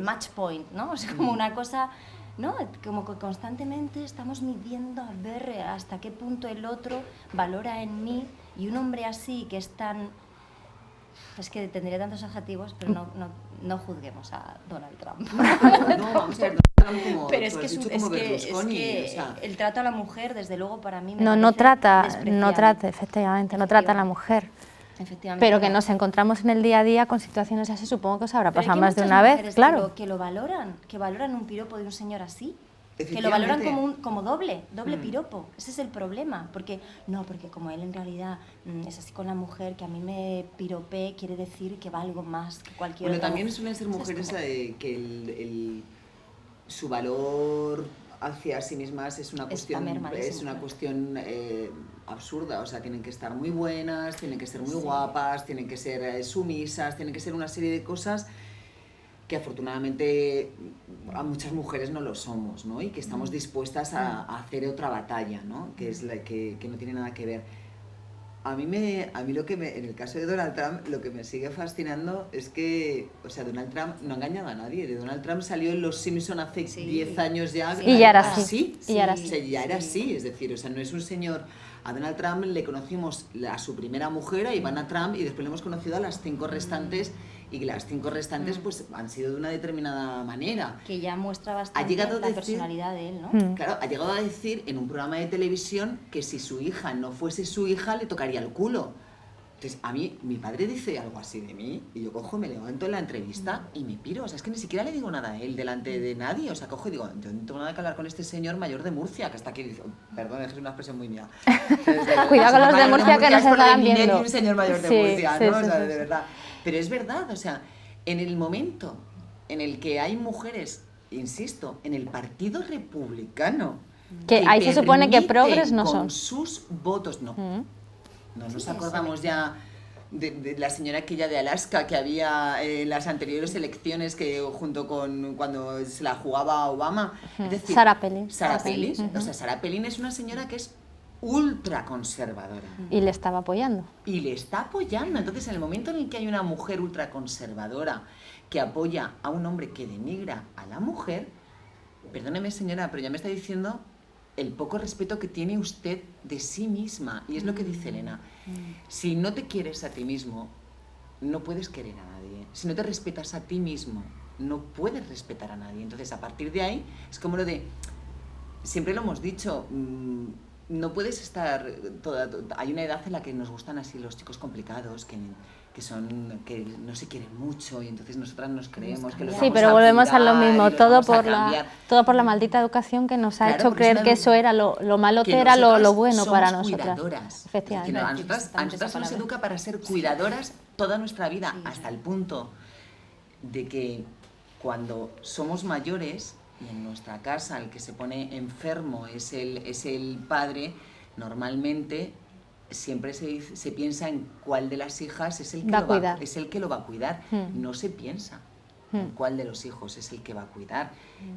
S3: match point, ¿no? O sea, como una cosa, ¿no? Como que constantemente estamos midiendo a ver hasta qué punto el otro valora en mí, y un hombre así que es tan... Es que tendría tantos adjetivos, pero no juzguemos a Donald Trump.
S2: No, vamos a ver, Donald Trump como,
S3: pero es que,
S2: o sea,
S3: el trato a la mujer, desde luego, para mí
S1: no trata, efectivamente, no trata a la mujer.
S3: Efectivamente,
S1: pero que nos encontramos en el día a día con situaciones así, supongo que os habrá pasado más de una vez, claro.
S3: Que valoran un piropo de un señor así. Que lo valoran como doble piropo. Ese es el problema, porque como él en realidad es así con la mujer, que a mí me piropee, quiere decir que valgo más que cualquier otra.
S2: También suelen ser mujeres que su valor hacia sí mismas es una cuestión absurda. O sea, tienen que estar muy buenas, tienen que ser muy guapas, tienen que ser sumisas, tienen que ser una serie de cosas que afortunadamente a muchas mujeres no lo somos, ¿no? Y que estamos dispuestas a hacer otra batalla, ¿no? Que es la que no tiene nada que ver. A mí en el caso de Donald Trump, lo que me sigue fascinando es que, o sea, Donald Trump no ha engañado a nadie. De Donald Trump salió en Los Simpson hace 10 años ya.
S1: Y ya era así.
S2: Ya era así, es decir, o sea, no es un señor... A Donald Trump le conocimos a su primera mujer, a Ivana Trump, y después le hemos conocido a las 5 restantes, y las 5 restantes pues han sido de una determinada manera.
S3: Que ya muestra bastante la personalidad de él, ¿no?
S2: Claro, ha llegado a decir en un programa de televisión que si su hija no fuese su hija, le tocaría el culo. Entonces, a mí, mi padre dice algo así de mí, y yo cojo, me levanto en la entrevista y me piro. O sea, es que ni siquiera le digo nada a él delante de nadie. O sea, cojo y digo, yo no tengo nada que hablar con este señor mayor de Murcia, que está aquí. Dice, perdón, es una expresión muy mía.
S1: Cuidado con los de Murcia que nos estarán viendo.
S2: Un señor mayor de Murcia, ¿no? O sea, de verdad. Pero es verdad, o sea, en el momento en el que hay mujeres, insisto, en el Partido Republicano,
S1: que ahí se supone que progres no son.
S2: Con sus votos, no. No nos acordamos ya de la señora aquella de Alaska que había en las anteriores elecciones, que junto con cuando se la jugaba Obama. Es decir,
S1: Sarah Palin.
S2: O sea, Sarah Palin es una señora que es ultraconservadora.
S1: Y le estaba apoyando.
S2: Y le está apoyando. Entonces, en el momento en el que hay una mujer ultraconservadora que apoya a un hombre que denigra a la mujer, perdóneme señora, pero ya me está diciendo el poco respeto que tiene usted de sí misma. Y es lo que dice Elena. Si no te quieres a ti mismo, no puedes querer a nadie. Si no te respetas a ti mismo, no puedes respetar a nadie. Entonces, a partir de ahí, es como lo de, siempre lo hemos dicho, no puedes estar hay una edad en la que nos gustan así los chicos complicados, que no se quieren mucho, y entonces nosotras nos creemos que los
S1: Sí,
S2: vamos
S1: pero
S2: a
S1: volvemos a
S2: cuidar
S1: lo
S2: y
S1: mismo,
S2: los vamos a cambiar.
S1: todo por la maldita educación que nos ha
S2: Claro,
S1: hecho
S2: porque
S1: creer que eso era lo malote, era lo bueno para
S2: somos
S1: nosotras.
S2: cuidadoras.
S1: Efectivamente.
S2: A nosotras se nos educa para ser cuidadoras toda nuestra vida,
S3: Sí,
S2: hasta el punto de que cuando somos mayores y en nuestra casa el que se pone enfermo es el padre, normalmente siempre se piensa en cuál de las hijas es el que lo va a cuidar. No se piensa en cuál de los hijos es el que va a cuidar.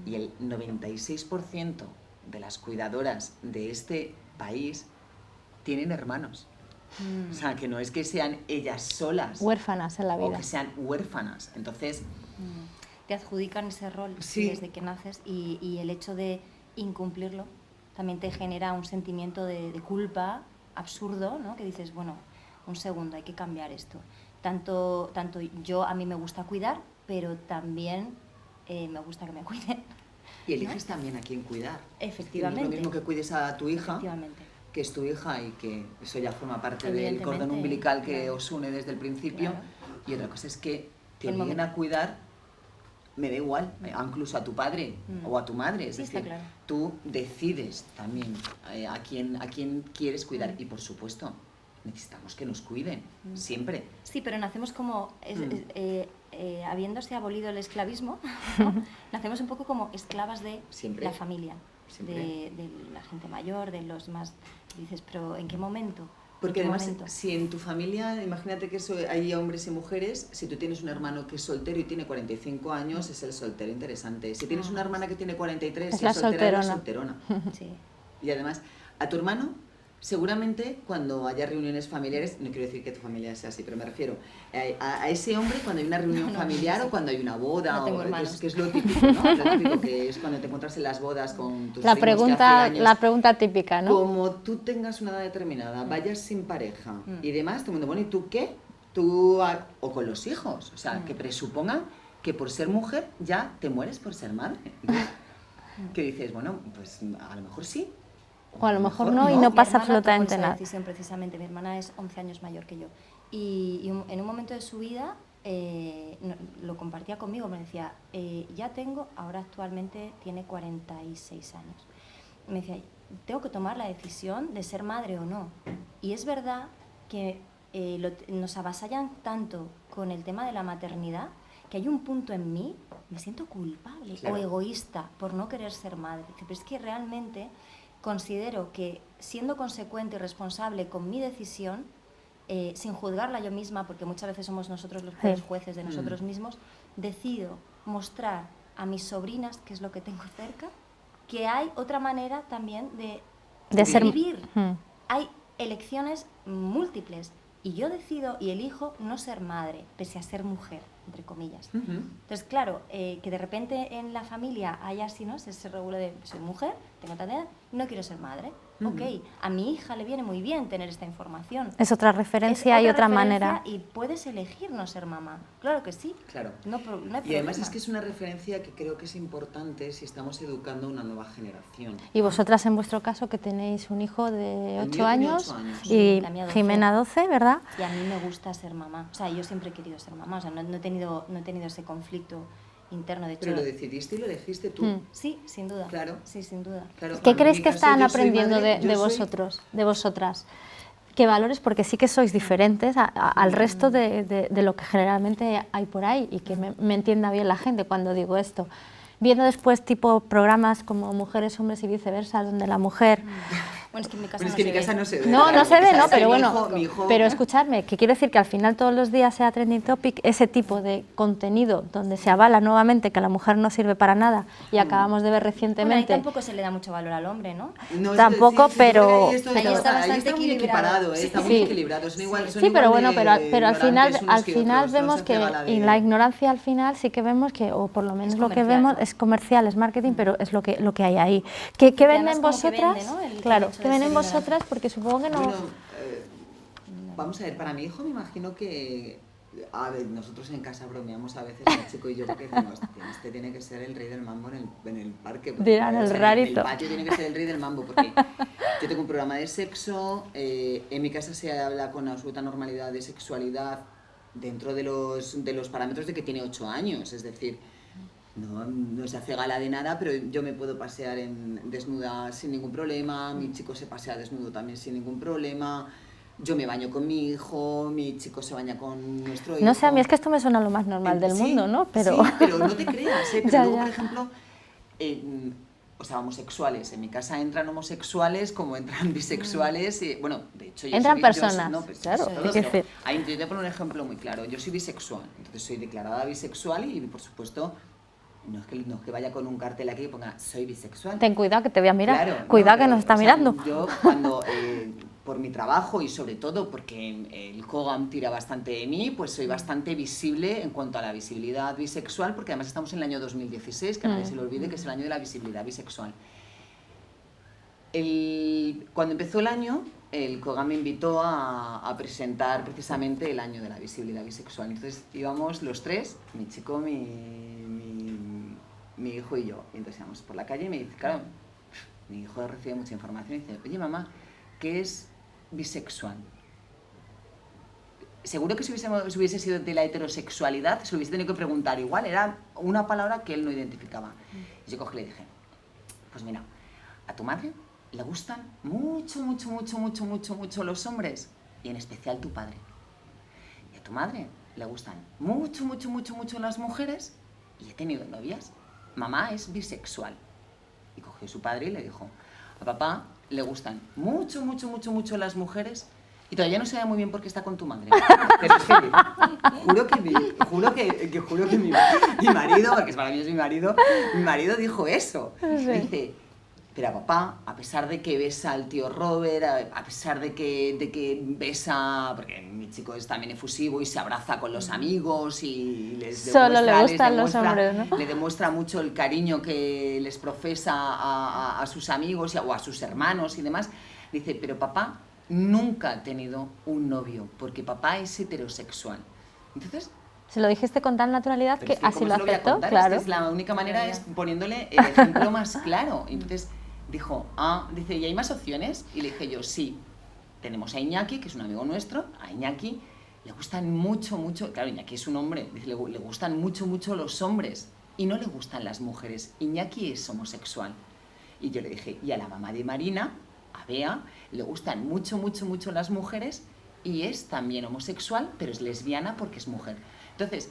S2: Y el 96% de las cuidadoras de este país tienen hermanos. O sea, que no es que sean ellas solas.
S1: Huérfanas en la vida.
S2: O que sean huérfanas. Entonces,
S3: te adjudican ese rol desde que naces, y el hecho de incumplirlo también te genera un sentimiento de culpa absurdo, ¿no? Que dices, bueno, un segundo, hay que cambiar esto. Tanto a mí me gusta cuidar, pero también me gusta que me cuiden.
S2: Y eliges también a quién cuidar.
S3: Efectivamente.
S2: No es lo mismo que cuides a tu hija,
S3: Efectivamente.
S2: que es tu hija y que eso ya forma parte del cordón umbilical que os une desde el principio.
S3: Claro.
S2: Y otra cosa es que te obliguen a cuidar, me da igual, incluso a tu padre o a tu madre. Es decir,
S3: claro.
S2: tú decides también a quién quieres cuidar. Y por supuesto, necesitamos que nos cuiden, siempre.
S3: Sí, pero nacemos como, habiéndose abolido el esclavismo, ¿no? Nacemos un poco como esclavas de la familia, de la gente mayor, de los más... Dices, pero ¿en qué momento?
S2: Porque además, si en tu familia, imagínate que hay hombres y mujeres, si tú tienes un hermano que es soltero y tiene 45 años, es el soltero interesante. Si tienes una hermana que tiene 43
S1: es
S2: y es soltera, es la
S1: solterona.
S2: Sí. Y además, a tu hermano, seguramente cuando haya reuniones familiares, no quiero decir que tu familia sea así, pero me refiero a ese hombre cuando hay una reunión familiar o cuando hay una boda, que es lo típico, ¿no? Lo típico que es cuando te encuentras en las bodas con tus primos que hace años.
S1: La pregunta típica, ¿no?
S2: Como tú tengas una edad determinada, vayas sin pareja y demás, todo el mundo, bueno, ¿y tú qué? O con los hijos, o sea, que presupongan que por ser mujer ya te mueres por ser madre. Que dices, bueno, pues a lo mejor sí.
S1: O a lo mejor no, y no pasa absolutamente nada.
S3: Decisión, precisamente, mi hermana es 11 años mayor que yo. Y en un momento de su vida lo compartía conmigo, me decía, ahora actualmente tiene 46 años. Me decía, tengo que tomar la decisión de ser madre o no. Y es verdad que nos avasallan tanto con el tema de la maternidad, que hay un punto en mí, me siento culpable o egoísta por no querer ser madre. Pero es que realmente considero que, siendo consecuente y responsable con mi decisión, sin juzgarla yo misma, porque muchas veces somos nosotros los peores jueces de nosotros mismos, decido mostrar a mis sobrinas, que es lo que tengo cerca, que hay otra manera también de vivir. Hay elecciones múltiples, y yo decido y elijo no ser madre, pese a ser mujer, entre comillas. Entonces, claro, que de repente en la familia haya así, ¿no? Se regula de, soy mujer, tengo tanta edad, no quiero ser madre. Ok, a mi hija le viene muy bien tener esta información.
S1: Es otra referencia y otra manera.
S3: Y puedes elegir no ser mamá. Claro que sí.
S2: Claro.
S3: No hay problema.
S2: Y además es que es una referencia que creo que es importante si estamos educando a una nueva generación.
S1: Y vosotras, en vuestro caso, que tenéis un hijo de 8 años,
S2: 8 años
S1: y Jimena 12, ¿verdad?
S3: Y a mí me gusta ser mamá. O sea, yo siempre he querido ser mamá. O sea, no he tenido ese conflicto interno, de hecho.
S2: Pero lo decidiste y lo elegiste tú.
S3: Sí, sin duda.
S2: Claro.
S3: Sí, sin duda.
S2: Claro.
S1: ¿Qué creéis que están aprendiendo de vosotras? ¿Qué valores? Porque sí que sois diferentes al resto de lo que generalmente hay por ahí, y que me entienda bien la gente cuando digo esto. Viendo después tipo programas como Mujeres, Hombres y Viceversa, donde la mujer...
S3: Bueno, es que en mi casa
S2: no se ve.
S1: No se ve, no, pero bueno,
S2: mi hijo...
S1: pero escuchadme, que quiero decir que al final todos los días sea trending topic ese tipo de contenido donde se avala nuevamente que la mujer no sirve para nada, y acabamos de ver recientemente...
S3: Bueno, ahí tampoco se le da mucho valor al hombre, ¿no?
S1: Tampoco, pero...
S3: Ahí está bastante
S2: equilibrado, está muy equilibrado.
S1: Sí, pero bueno, pero al final vemos que en la ignorancia al final sí que vemos que, o por lo menos lo que vemos es comercial, es marketing, pero es lo que hay ahí. ¿Qué venden vosotras? Claro, ¿qué venden vosotras? Porque supongo que no...
S2: Bueno, vamos a ver, para mi hijo me imagino que a ver, nosotros en casa bromeamos a veces, el chico y yo, porque decimos, este tiene que ser el rey del mambo en el parque.
S1: Dirán el rarito.
S2: En el patio tiene que ser el rey del mambo, porque yo tengo un programa de sexo, en mi casa se habla con absoluta normalidad de sexualidad dentro de los parámetros de que tiene 8 años, es decir, no se hace gala de nada, pero yo me puedo pasear desnuda sin ningún problema, mi chico se pasea desnudo también sin ningún problema, yo me baño con mi hijo, mi chico se baña con nuestro hijo.
S1: No sé, a mí es que esto me suena lo más normal del mundo, ¿no? Pero...
S2: Sí, pero no te creas, ¿eh? Pero
S1: Ya,
S2: luego,
S1: ya.
S2: por ejemplo, o sea, homosexuales, en mi casa entran homosexuales como entran bisexuales, y, bueno, de hecho...
S1: Entran personas,
S2: pues,
S1: claro,
S2: todo,
S1: hay que
S2: pero
S1: decir.
S2: ahí te voy a poner un ejemplo muy claro, yo soy bisexual, entonces soy declarada bisexual y, por supuesto, no es que vaya con un cartel aquí que ponga soy bisexual.
S1: Ten cuidado que te voy a mirar,
S2: Claro,
S1: cuidado
S2: no,
S1: que nos está
S2: o sea,
S1: mirando.
S2: Yo cuando, por mi trabajo y sobre todo porque el COGAM tira bastante de mí, pues soy bastante visible en cuanto a la visibilidad bisexual, porque además estamos en el año 2016, que a nadie se le olvide que es el año de la visibilidad bisexual. Cuando empezó el año, el COGAM me invitó a presentar precisamente el año de la visibilidad bisexual. Entonces íbamos los tres, mi chico, mi hijo y yo. Y entonces íbamos por la calle y me dice, claro, mi hijo recibe mucha información y dice, oye mamá, ¿qué es bisexual? Seguro que si hubiese sido de la heterosexualidad, se lo hubiese tenido que preguntar igual, era una palabra que él no identificaba. Y yo cogí y le dije, pues mira, a tu madre le gustan mucho los hombres, y en especial tu padre. Y a tu madre le gustan mucho las mujeres, y he tenido novias. Mamá es bisexual. Y cogió su padre y le dijo, a papá le gustan mucho las mujeres, y todavía no se ve muy bien por qué está con tu madre. Pero es que juro que mi marido, porque para mí es mi marido dijo eso.
S1: Sí.
S2: Dice, pero papá, a pesar de que besa al tío Robert, a pesar de que besa, porque mi chico es también efusivo y se abraza con los amigos y les demuestra,
S1: Solo le gustan los hombres, ¿no?
S2: le demuestra mucho el cariño que les profesa a sus amigos o a sus hermanos y demás. Dice, pero papá nunca ha tenido un novio, porque papá es heterosexual. Entonces...
S1: Se lo dijiste con tal naturalidad que así lo aceptó,
S2: claro.
S1: claro.
S2: Es la única manera es poniéndole el ejemplo más claro. Entonces dijo, dice, ¿y hay más opciones? Y le dije yo, sí. Tenemos a Iñaki, que es un amigo nuestro. A Iñaki le gustan mucho, claro, Iñaki es un hombre, dice, le gustan mucho los hombres y no le gustan las mujeres. Iñaki es homosexual. Y yo le dije, y a la mamá de Marina, a Bea, le gustan mucho las mujeres y es también homosexual, pero es lesbiana porque es mujer. Entonces,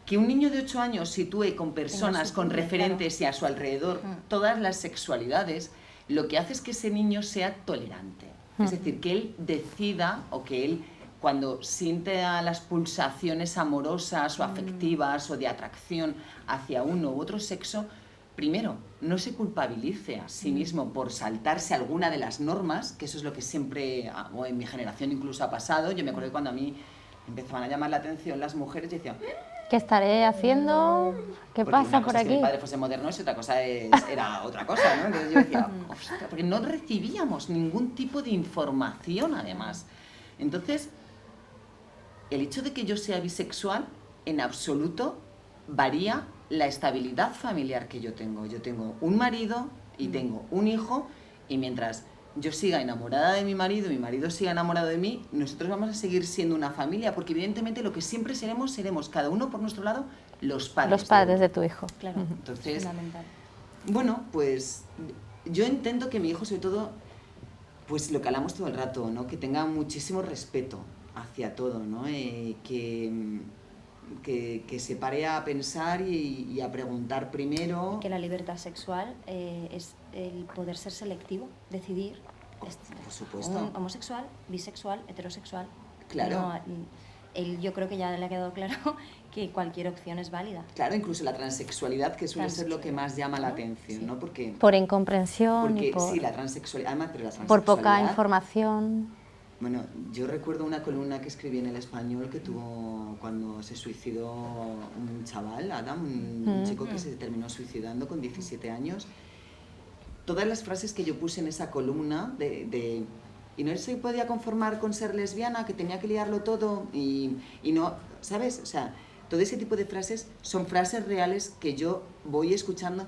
S2: que un niño de 8 años sitúe con personas, con referentes y a su alrededor todas las sexualidades, lo que hace es que ese niño sea tolerante. Es decir, que él decida o que él, cuando siente las pulsaciones amorosas o afectivas o de atracción hacia uno u otro sexo, primero, no se culpabilice a sí mismo por saltarse alguna de las normas, que eso es lo que siempre, o en mi generación incluso ha pasado. Yo me acuerdo que cuando a mí empezaban a llamar la atención las mujeres y decían,
S1: ¿qué estaré haciendo? ¿Qué
S2: porque
S1: pasa
S2: una cosa
S1: por
S2: es
S1: aquí?
S2: que mi padre fuese moderno y otra cosa era otra cosa, ¿no? Entonces yo decía, ostras, porque no recibíamos ningún tipo de información además. Entonces, el hecho de que yo sea bisexual, en absoluto, varía la estabilidad familiar que yo tengo. Yo tengo un marido y tengo un hijo, y mientras yo siga enamorada de mi marido siga enamorado de mí, nosotros vamos a seguir siendo una familia, porque evidentemente lo que siempre seremos cada uno por nuestro lado, los padres.
S1: Los padres de tu hijo.
S3: Claro,
S2: entonces,
S3: fundamental.
S2: Bueno, pues yo intento que mi hijo, sobre todo, pues lo que hablamos todo el rato, ¿no? Que tenga muchísimo respeto hacia todo, ¿no? Que se pare a pensar y a preguntar primero.
S3: Que la libertad sexual es el poder ser selectivo, decidir.
S2: Por supuesto.
S3: Homosexual, bisexual, heterosexual.
S2: Claro.
S3: Yo creo que ya le ha quedado claro que cualquier opción es válida.
S2: Claro, incluso la transexualidad, que suele ser lo que más llama la atención, ¿no? Porque
S1: incomprensión
S2: porque,
S1: y por...
S2: sí, la transexualidad, además, pero la
S1: por poca
S2: transexualidad...
S1: información.
S2: Bueno, yo recuerdo una columna que escribí en El Español que tuvo cuando se suicidó un chaval, Adam, un chico que se terminó suicidando con 17 años. Todas las frases que yo puse en esa columna, y y no se podía conformar con ser lesbiana, que tenía que liarlo todo y no, ¿sabes? O sea, todo ese tipo de frases son frases reales que yo voy escuchando,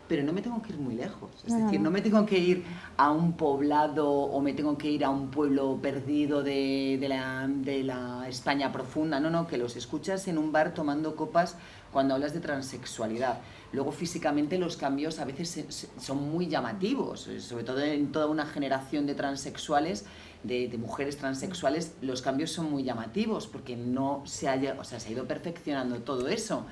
S2: pero no me tengo que ir muy lejos. Es decir, no me tengo que ir a un poblado o me tengo que ir a un pueblo perdido de la España profunda. No, que los escuchas en un bar tomando copas cuando hablas de transexualidad. Luego, físicamente, los cambios a veces son muy llamativos, sobre todo en toda una generación de transexuales, de mujeres transexuales, los cambios son muy llamativos porque no se ha ido perfeccionando todo eso.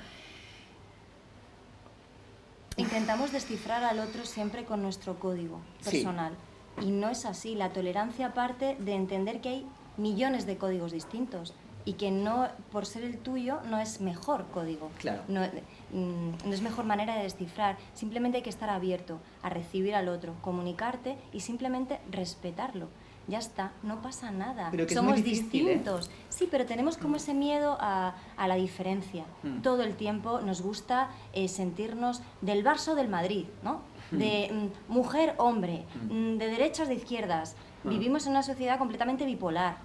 S3: Intentamos descifrar al otro siempre con nuestro código personal. Sí. Y no es así. La tolerancia parte de entender que hay millones de códigos distintos y que no, por ser el tuyo, no es mejor código.
S2: Claro.
S3: No es mejor manera de descifrar. Simplemente hay que estar abierto a recibir al otro, comunicarte y simplemente respetarlo. Ya está, no pasa nada.
S2: Pero que
S3: somos
S2: es muy difícil,
S3: distintos. Sí, pero tenemos como ese miedo a la diferencia. Todo el tiempo nos gusta sentirnos del Barça o del Madrid, ¿no? De mujer, hombre, de derechas, de izquierdas. Vivimos en una sociedad completamente bipolar.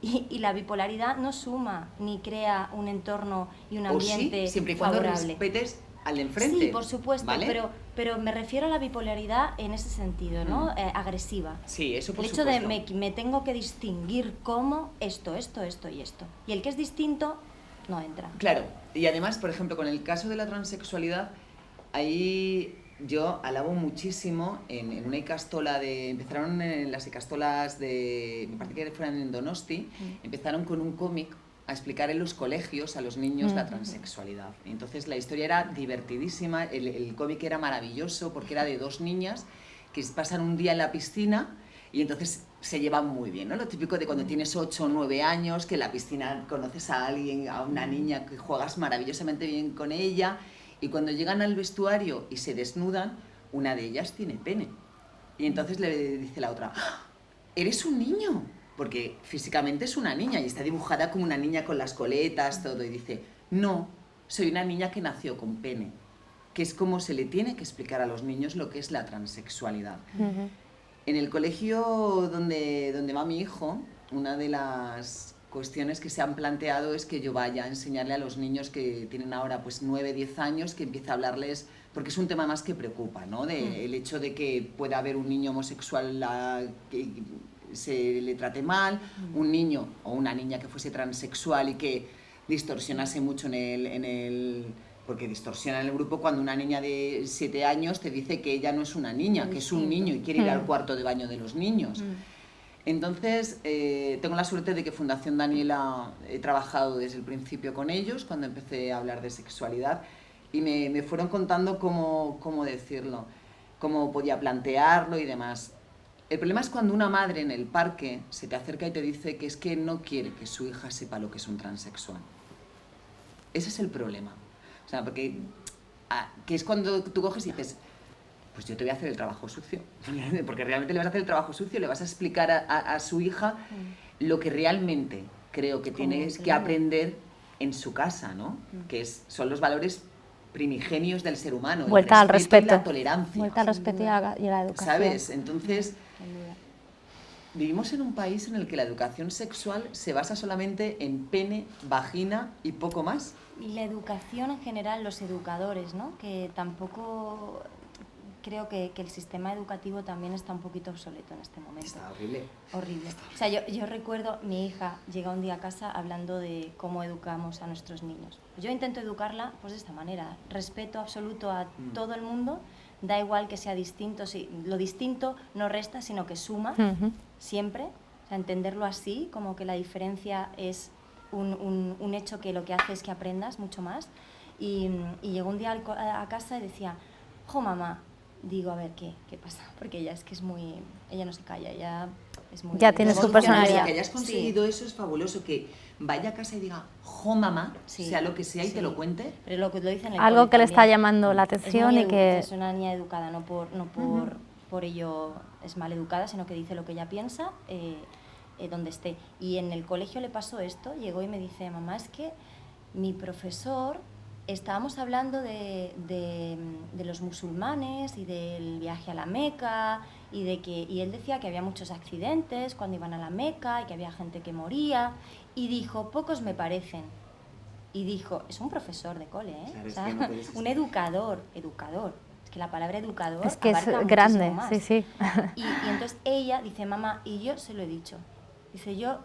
S3: Y la bipolaridad no suma ni crea un entorno y un ambiente
S2: sí, siempre y cuando
S3: favorable.
S2: Respetes al de enfrente.
S3: Sí, por supuesto,
S2: ¿vale?
S3: pero me refiero a la bipolaridad en ese sentido, ¿no? Agresiva.
S2: Sí, eso por
S3: supuesto.
S2: El
S3: hecho de me tengo que distinguir como esto y esto. Y el que es distinto no entra.
S2: Claro, y además, por ejemplo, con el caso de la transexualidad, ahí yo alabo muchísimo en una icastola empezaron en las icastolas me parece que fueron en Donosti, empezaron con un cómic a explicar en los colegios a los niños la transexualidad. Entonces la historia era divertidísima, el cómic era maravilloso porque era de dos niñas que pasan un día en la piscina y entonces se llevan muy bien, ¿no? Lo típico de cuando tienes 8 o 9 años, que en la piscina conoces a alguien, a una niña que juegas maravillosamente bien con ella, y cuando llegan al vestuario y se desnudan, una de ellas tiene pene. Y entonces le dice la otra, ¡ah! ¡Eres un niño! Porque físicamente es una niña y está dibujada como una niña con las coletas, todo. Y dice, no, soy una niña que nació con pene. Que es como se le tiene que explicar a los niños lo que es la transexualidad. En el colegio donde va mi hijo, una de las cuestiones que se han planteado es que yo vaya a enseñarle a los niños que tienen ahora pues 9, 10 años, que empiece a hablarles, porque es un tema más que preocupa, ¿no? El hecho de que pueda haber un niño homosexual que se le trate mal, un niño o una niña que fuese transexual y que distorsionase mucho porque distorsiona en el grupo cuando una niña de 7 años te dice que ella no es una niña, que es un niño y quiere ir al cuarto de baño de los niños. Entonces, tengo la suerte de que Fundación Daniela he trabajado desde el principio con ellos, cuando empecé a hablar de sexualidad, y me fueron contando cómo decirlo, cómo podía plantearlo y demás. El problema es cuando una madre en el parque se te acerca y te dice que es que no quiere que su hija sepa lo que es un transexual. Ese es el problema. O sea, porque que es cuando tú coges y dices, pues yo te voy a hacer el trabajo sucio, porque realmente le vas a hacer el trabajo sucio, le vas a explicar a su hija lo que realmente creo que tienes que aprender en su casa, ¿no? Que son los valores primigenios del ser humano,
S1: vuelta al respeto
S2: y la tolerancia.
S1: Vuelta al respeto y a la educación.
S2: ¿Sabes? Entonces, vivimos en un país en el que la educación sexual se basa solamente en pene, vagina y poco más.
S3: Y la educación en general, los educadores, ¿no? Que tampoco... Creo que el sistema educativo también está un poquito obsoleto en este momento.
S2: Está horrible.
S3: Horrible. O sea, yo recuerdo, mi hija llega un día a casa hablando de cómo educamos a nuestros niños. Yo intento educarla pues de esta manera, respeto absoluto a todo el mundo, da igual que sea distinto, lo distinto no resta, sino que suma, siempre. O sea, entenderlo así, como que la diferencia es un hecho que lo que hace es que aprendas mucho más. Y llegó un día a casa y decía, jo mamá, digo, a ver, ¿qué pasa? Porque ella es que ella no se calla, ella es muy...
S1: Ya tiene su personalidad.
S2: Que hayas conseguido eso es fabuloso, que vaya a casa y diga, jo mamá, sea lo que sea, y te lo cuente.
S3: Pero lo dice en el
S1: algo que le está
S3: también.
S1: llamando la atención y que...
S3: Es una niña educada, no por ello es mal educada, sino que dice lo que ella piensa, donde esté. Y en el colegio le pasó esto, llegó y me dice, mamá, es que mi profesor estábamos hablando de los musulmanes y del viaje a la Meca y él decía que había muchos accidentes cuando iban a la Meca y que había gente que moría y dijo, pocos me parecen. Y dijo, es un profesor de cole, ¿eh?
S2: Claro,
S3: o sea,
S2: es que no puedes...
S3: un educador. Es que la palabra educador
S1: Es que es
S3: abarca
S1: grande,
S3: muchísimo más.
S1: sí, sí.
S3: Y entonces ella dice, mamá, y yo se lo he dicho. Dice, yo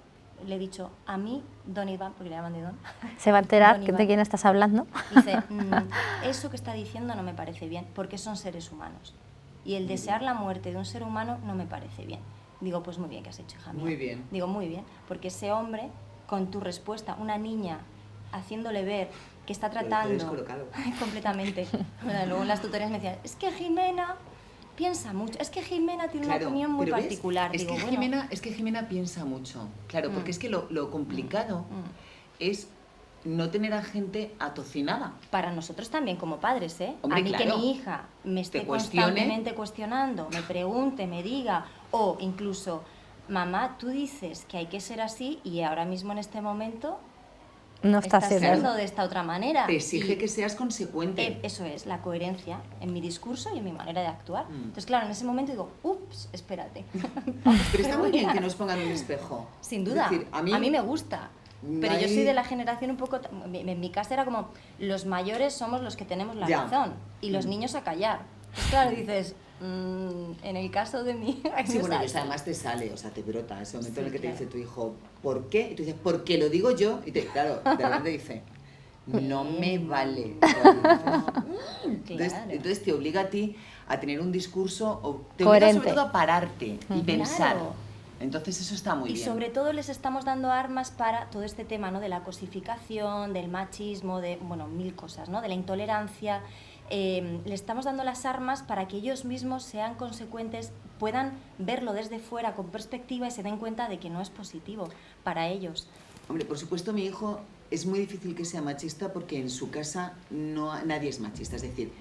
S3: le he dicho a mí, Don Iván, porque le llaman de Don.
S1: Se va a enterar
S3: Don Iván.
S1: de quién estás hablando.
S3: Dice, eso que está diciendo no me parece bien, porque son seres humanos. Y el desear la muerte de un ser humano no me parece bien. Digo, pues muy bien que has hecho, hija mía.
S2: Muy bien.
S3: Digo, muy bien, porque ese hombre, con tu respuesta, una niña haciéndole ver que está tratando...
S2: descolocado.
S3: Completamente. Bueno, luego en las tutorías me decían, es que Jimena piensa mucho, es que Jimena tiene una opinión muy particular.
S2: Es,
S3: digo,
S2: que
S3: bueno,
S2: Jimena piensa mucho, claro, porque es que lo complicado es no tener a gente atocinada.
S3: para nosotros también como padres, ¿eh?
S2: Hombre,
S3: a mí
S2: claro,
S3: que mi hija me esté
S2: te cuestione.
S3: constantemente cuestionando, me pregunte, me diga, o incluso, mamá, tú dices que hay que ser así y ahora mismo en este momento
S1: No está
S3: estás
S1: siendo.
S3: siendo de esta otra manera.
S2: Te exige
S3: Y,
S2: que seas consecuente.
S3: eso es, la coherencia en mi discurso y en mi manera de actuar. Entonces, claro, en ese momento digo, ups, espérate.
S2: Pero está muy bien que nos pongan un espejo.
S3: Sin duda,
S2: Es decir,
S3: a mí me gusta. Pero yo soy de la generación un poco... En mi casa era como, los mayores somos los que tenemos la razón y los niños a callar. Pues claro, dices, en el caso de mi hija...
S2: Sí, bueno, y además te sale, o sea, te brota ese momento
S3: Sí,
S2: en el que
S3: claro.
S2: te dice tu hijo, ¿por qué? Y tú dices, porque lo digo yo. Y claro, de repente dice, no me vale. Entonces te obliga a ti a tener un discurso, o te obliga
S1: Coherente.
S2: sobre todo a pararte y pensar.
S3: Claro.
S2: Entonces eso está muy
S3: Y
S2: bien.
S3: sobre todo les estamos dando armas para todo este tema, ¿no? De la cosificación, del machismo, de, bueno, mil cosas, ¿no? De la intolerancia. Le estamos dando las armas para que ellos mismos sean consecuentes, puedan verlo desde fuera con perspectiva y se den cuenta de que no es positivo para ellos.
S2: Hombre, por supuesto mi hijo es muy difícil que sea machista porque en su casa nadie es machista. Es decir,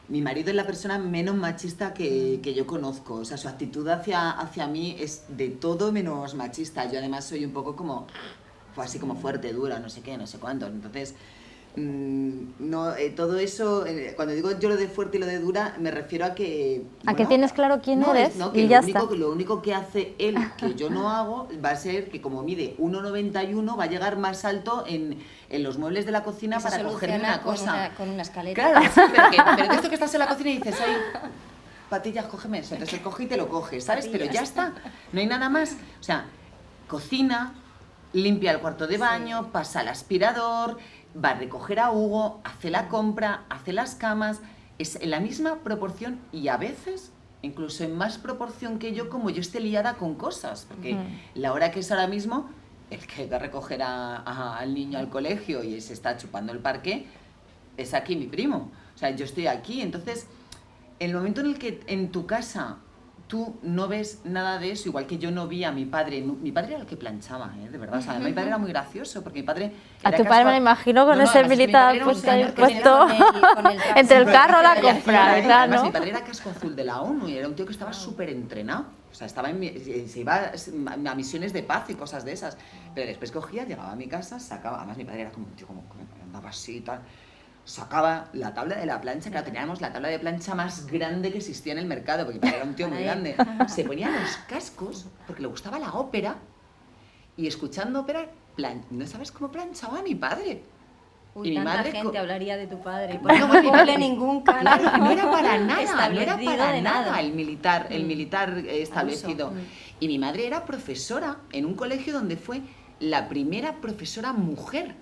S2: mi marido es la persona menos machista que yo conozco. O sea, su actitud hacia mí es de todo menos machista. Yo además soy un poco como, así como fuerte, dura, no sé qué, no sé cuánto. Entonces, todo eso, cuando digo yo lo de fuerte y lo de dura, me refiero a que...
S1: A que tienes claro quién eres
S2: que
S1: y ya está.
S2: Lo único que hace él, que yo no hago, va a ser que como mide 1,91, va a llegar más alto en los muebles de la cocina
S3: Eso
S2: para cogerme una cosa.
S3: con una escalera.
S2: Claro, sí, pero de esto que estás en la cocina y dices, ay, patillas, cógeme eso. Entonces él coge y te lo coges, ¿sabes? Pero ya está, no hay nada más. O sea, cocina, limpia el cuarto de baño, pasa al aspirador, va a recoger a Hugo, hace la compra, hace las camas, es en la misma proporción y a veces incluso en más proporción que yo, como yo esté liada con cosas, porque la hora que es ahora mismo, el que va a recoger al niño al colegio y se está chupando el parque, es aquí mi primo, o sea, yo estoy aquí, entonces, el momento en el que en tu casa tú no ves nada de eso, igual que yo no vi a mi padre era el que planchaba, de verdad, o sea, mi padre era muy gracioso, porque mi padre...
S1: A tu padre me lo imagino con ese militar puesto entre el carro a la compra, ¿verdad?
S2: Además,
S1: ¿no?
S2: mi padre era casco azul de la ONU y era un tío que estaba súper entrenado, o sea, se iba a misiones de paz y cosas de esas, pero después cogía, llegaba a mi casa, sacaba, además mi padre era como un tío como andaba así y tal, sacaba la tabla de la plancha, claro, teníamos la tabla de plancha más grande que existía en el mercado, porque mi padre era un tío muy grande. Se ponía los cascos, porque le gustaba la ópera, y escuchando ópera, ¿no sabes cómo planchaba mi padre?
S3: Uy,
S2: y mi
S3: tanta
S2: madre
S3: gente hablaría de tu padre,
S2: No,
S3: no
S2: bueno,
S3: cumple ningún canal.
S2: Claro, no era para nada, no era
S3: establecido
S2: para
S3: de
S2: nada
S3: nada.
S2: el militar establecido. Y mi madre era profesora en un colegio donde fue la primera profesora mujer.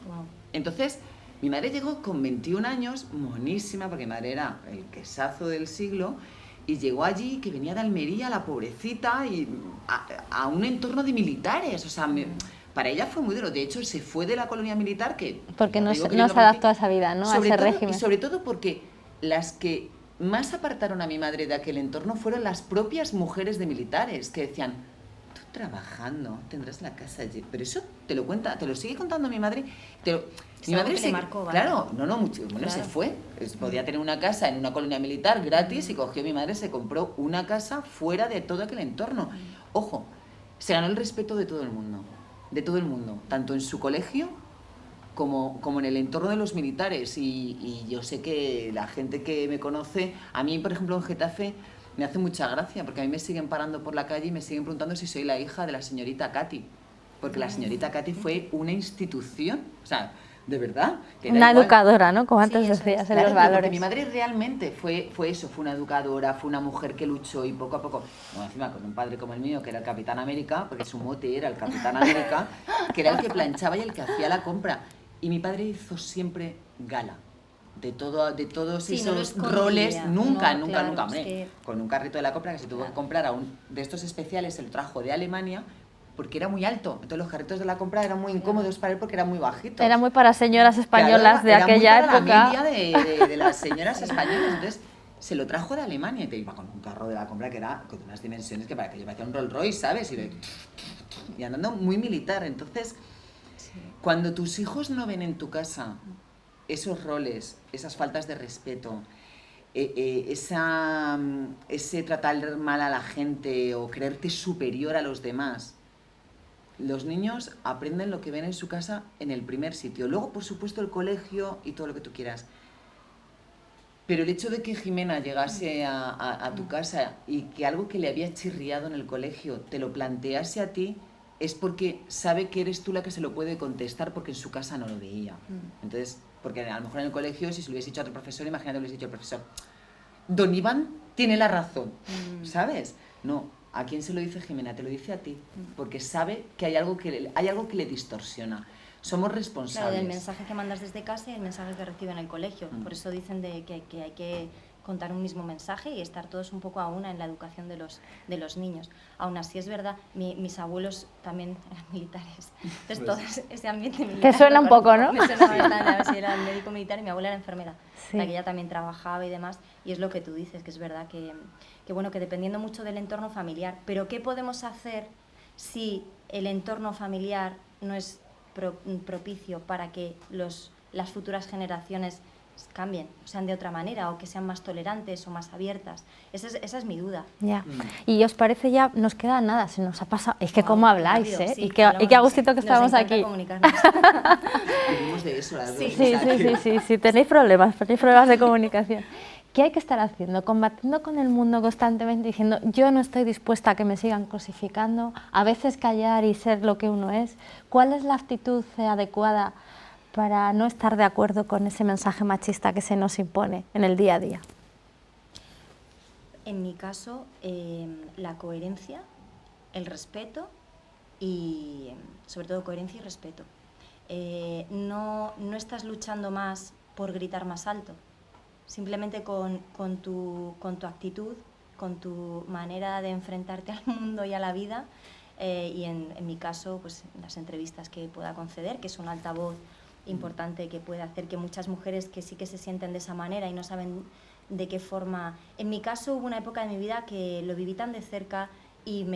S3: Wow.
S2: Entonces, mi madre llegó con 21 años, monísima, porque mi madre era el quesazo del siglo, y llegó allí, que venía de Almería, la pobrecita, y a un entorno de militares. O sea, para ella fue muy duro. De hecho, se fue de la colonia militar, que...
S1: Porque no
S2: digo
S1: se
S2: que yo lo
S1: adaptó a
S2: conocí,
S1: esa vida, ¿no? A ese régimen.
S2: Y sobre todo porque las que más apartaron a mi madre de aquel entorno fueron las propias mujeres de militares, que decían, tú trabajando, tendrás la casa allí. Pero eso te lo sigue contando mi madre. Mi madre
S3: le marcó, ¿vale?
S2: Claro, mucho. Bueno,
S3: Claro.
S2: se fue. Podía tener una casa en una colonia militar gratis y cogió mi madre, se compró una casa fuera de todo aquel entorno. Ojo, se ganó el respeto de todo el mundo. De todo el mundo. Tanto en su colegio como en el entorno de los militares y yo sé que la gente que me conoce, a mí por ejemplo en Getafe me hace mucha gracia porque a mí me siguen parando por la calle y me siguen preguntando si soy la hija de la señorita Katy, porque la señorita Katy fue una institución, o sea, de verdad. Que
S1: una
S2: igual,
S1: educadora, ¿no? Como antes
S3: Sí, eso
S1: decías,
S3: es.
S1: en
S2: claro,
S1: los
S2: pero porque
S1: valores.
S2: mi madre realmente fue eso, fue una educadora, fue una mujer que luchó y poco a poco, bueno, encima con un padre como el mío, que era el Capitán América, porque su mote era el Capitán América, que era el que planchaba y el que hacía la compra. Y mi padre hizo siempre gala de todos
S3: Sí, no lo
S2: esos
S3: escondía.
S2: roles, nunca,
S3: No, claro,
S2: nunca,
S3: es
S2: hombre,
S3: que-
S2: con un carrito de la compra que se tuvo
S3: Claro.
S2: que comprar a un de estos especiales, se lo trajo de Alemania, porque era muy alto, entonces los carritos de la compra eran muy incómodos para él porque eran muy bajitos.
S1: Era muy para señoras españolas
S2: Claro,
S1: de
S2: era
S1: aquella
S2: muy para
S1: época.
S2: la media de las señoras españolas. Entonces, se lo trajo de Alemania y te iba con un carro de la compra que era con unas dimensiones que para que yo parecía un Rolls Royce, ¿sabes? Y andando muy militar. Entonces, cuando tus hijos no ven en tu casa esos roles, esas faltas de respeto, ese tratar mal a la gente o creerte superior a los demás, los niños aprenden lo que ven en su casa en el primer sitio. Luego, por supuesto, el colegio y todo lo que tú quieras. Pero el hecho de que Jimena llegase a tu casa y que algo que le había chirriado en el colegio te lo plantease a ti, es porque sabe que eres tú la que se lo puede contestar porque en su casa no lo veía. Entonces, porque a lo mejor en el colegio, si se lo hubiese dicho a otro profesor, imagínate que le hubiese dicho al profesor, Don Iván tiene la razón, ¿sabes? No, ¿a quién se lo dice Jimena? Te lo dice a ti, porque sabe que hay algo que le distorsiona. Somos responsables.
S3: Claro, del mensaje que mandas desde casa y el mensaje que recibe en el colegio. Por eso dicen que hay que contar un mismo mensaje y estar todos un poco a una en la educación de los niños. Aún así es verdad, mis abuelos también eran militares. Entonces todo ese ambiente militar...
S1: Te suena un poco, ¿no?
S3: Me suena bastante, a ver si era médico militar y mi abuela era enfermera.
S1: Sí.
S3: O sea, que ella también trabajaba y demás. Y es lo que tú dices, que es verdad que bueno, que dependiendo mucho del entorno familiar. Pero ¿qué podemos hacer si el entorno familiar no es propicio para que las futuras generaciones cambien, o sean de otra manera, o que sean más tolerantes o más abiertas? Esa es mi duda.
S1: Ya. Y os parece ya, nos queda nada, se nos ha pasado. Es que
S3: Wow,
S1: cómo habláis,
S3: rápido,
S1: ¿eh?
S3: sí,
S1: Y qué a gustito que
S3: nos
S1: estamos
S3: encanta
S1: aquí.
S3: comunicarnos.
S2: Vivimos de eso, las dos.
S3: Sí,
S1: Sí,
S2: o sea,
S1: sí, sí, sí, tenéis problemas de comunicación. ¿Qué hay que estar haciendo? Combatiendo con el mundo constantemente, diciendo yo no estoy dispuesta a que me sigan cosificando, a veces callar y ser lo que uno es. ¿Cuál es la actitud adecuada para no estar de acuerdo con ese mensaje machista que se nos impone en el día a día?
S3: En mi caso, la coherencia, el respeto y sobre todo coherencia y respeto. No estás luchando más por gritar más alto. Simplemente con tu actitud, con tu manera de enfrentarte al mundo y a la vida, y en mi caso, pues las entrevistas que pueda conceder, que es un altavoz importante que puede hacer que muchas mujeres que sí que se sienten de esa manera y no saben de qué forma... En mi caso hubo una época de mi vida que lo viví tan de cerca y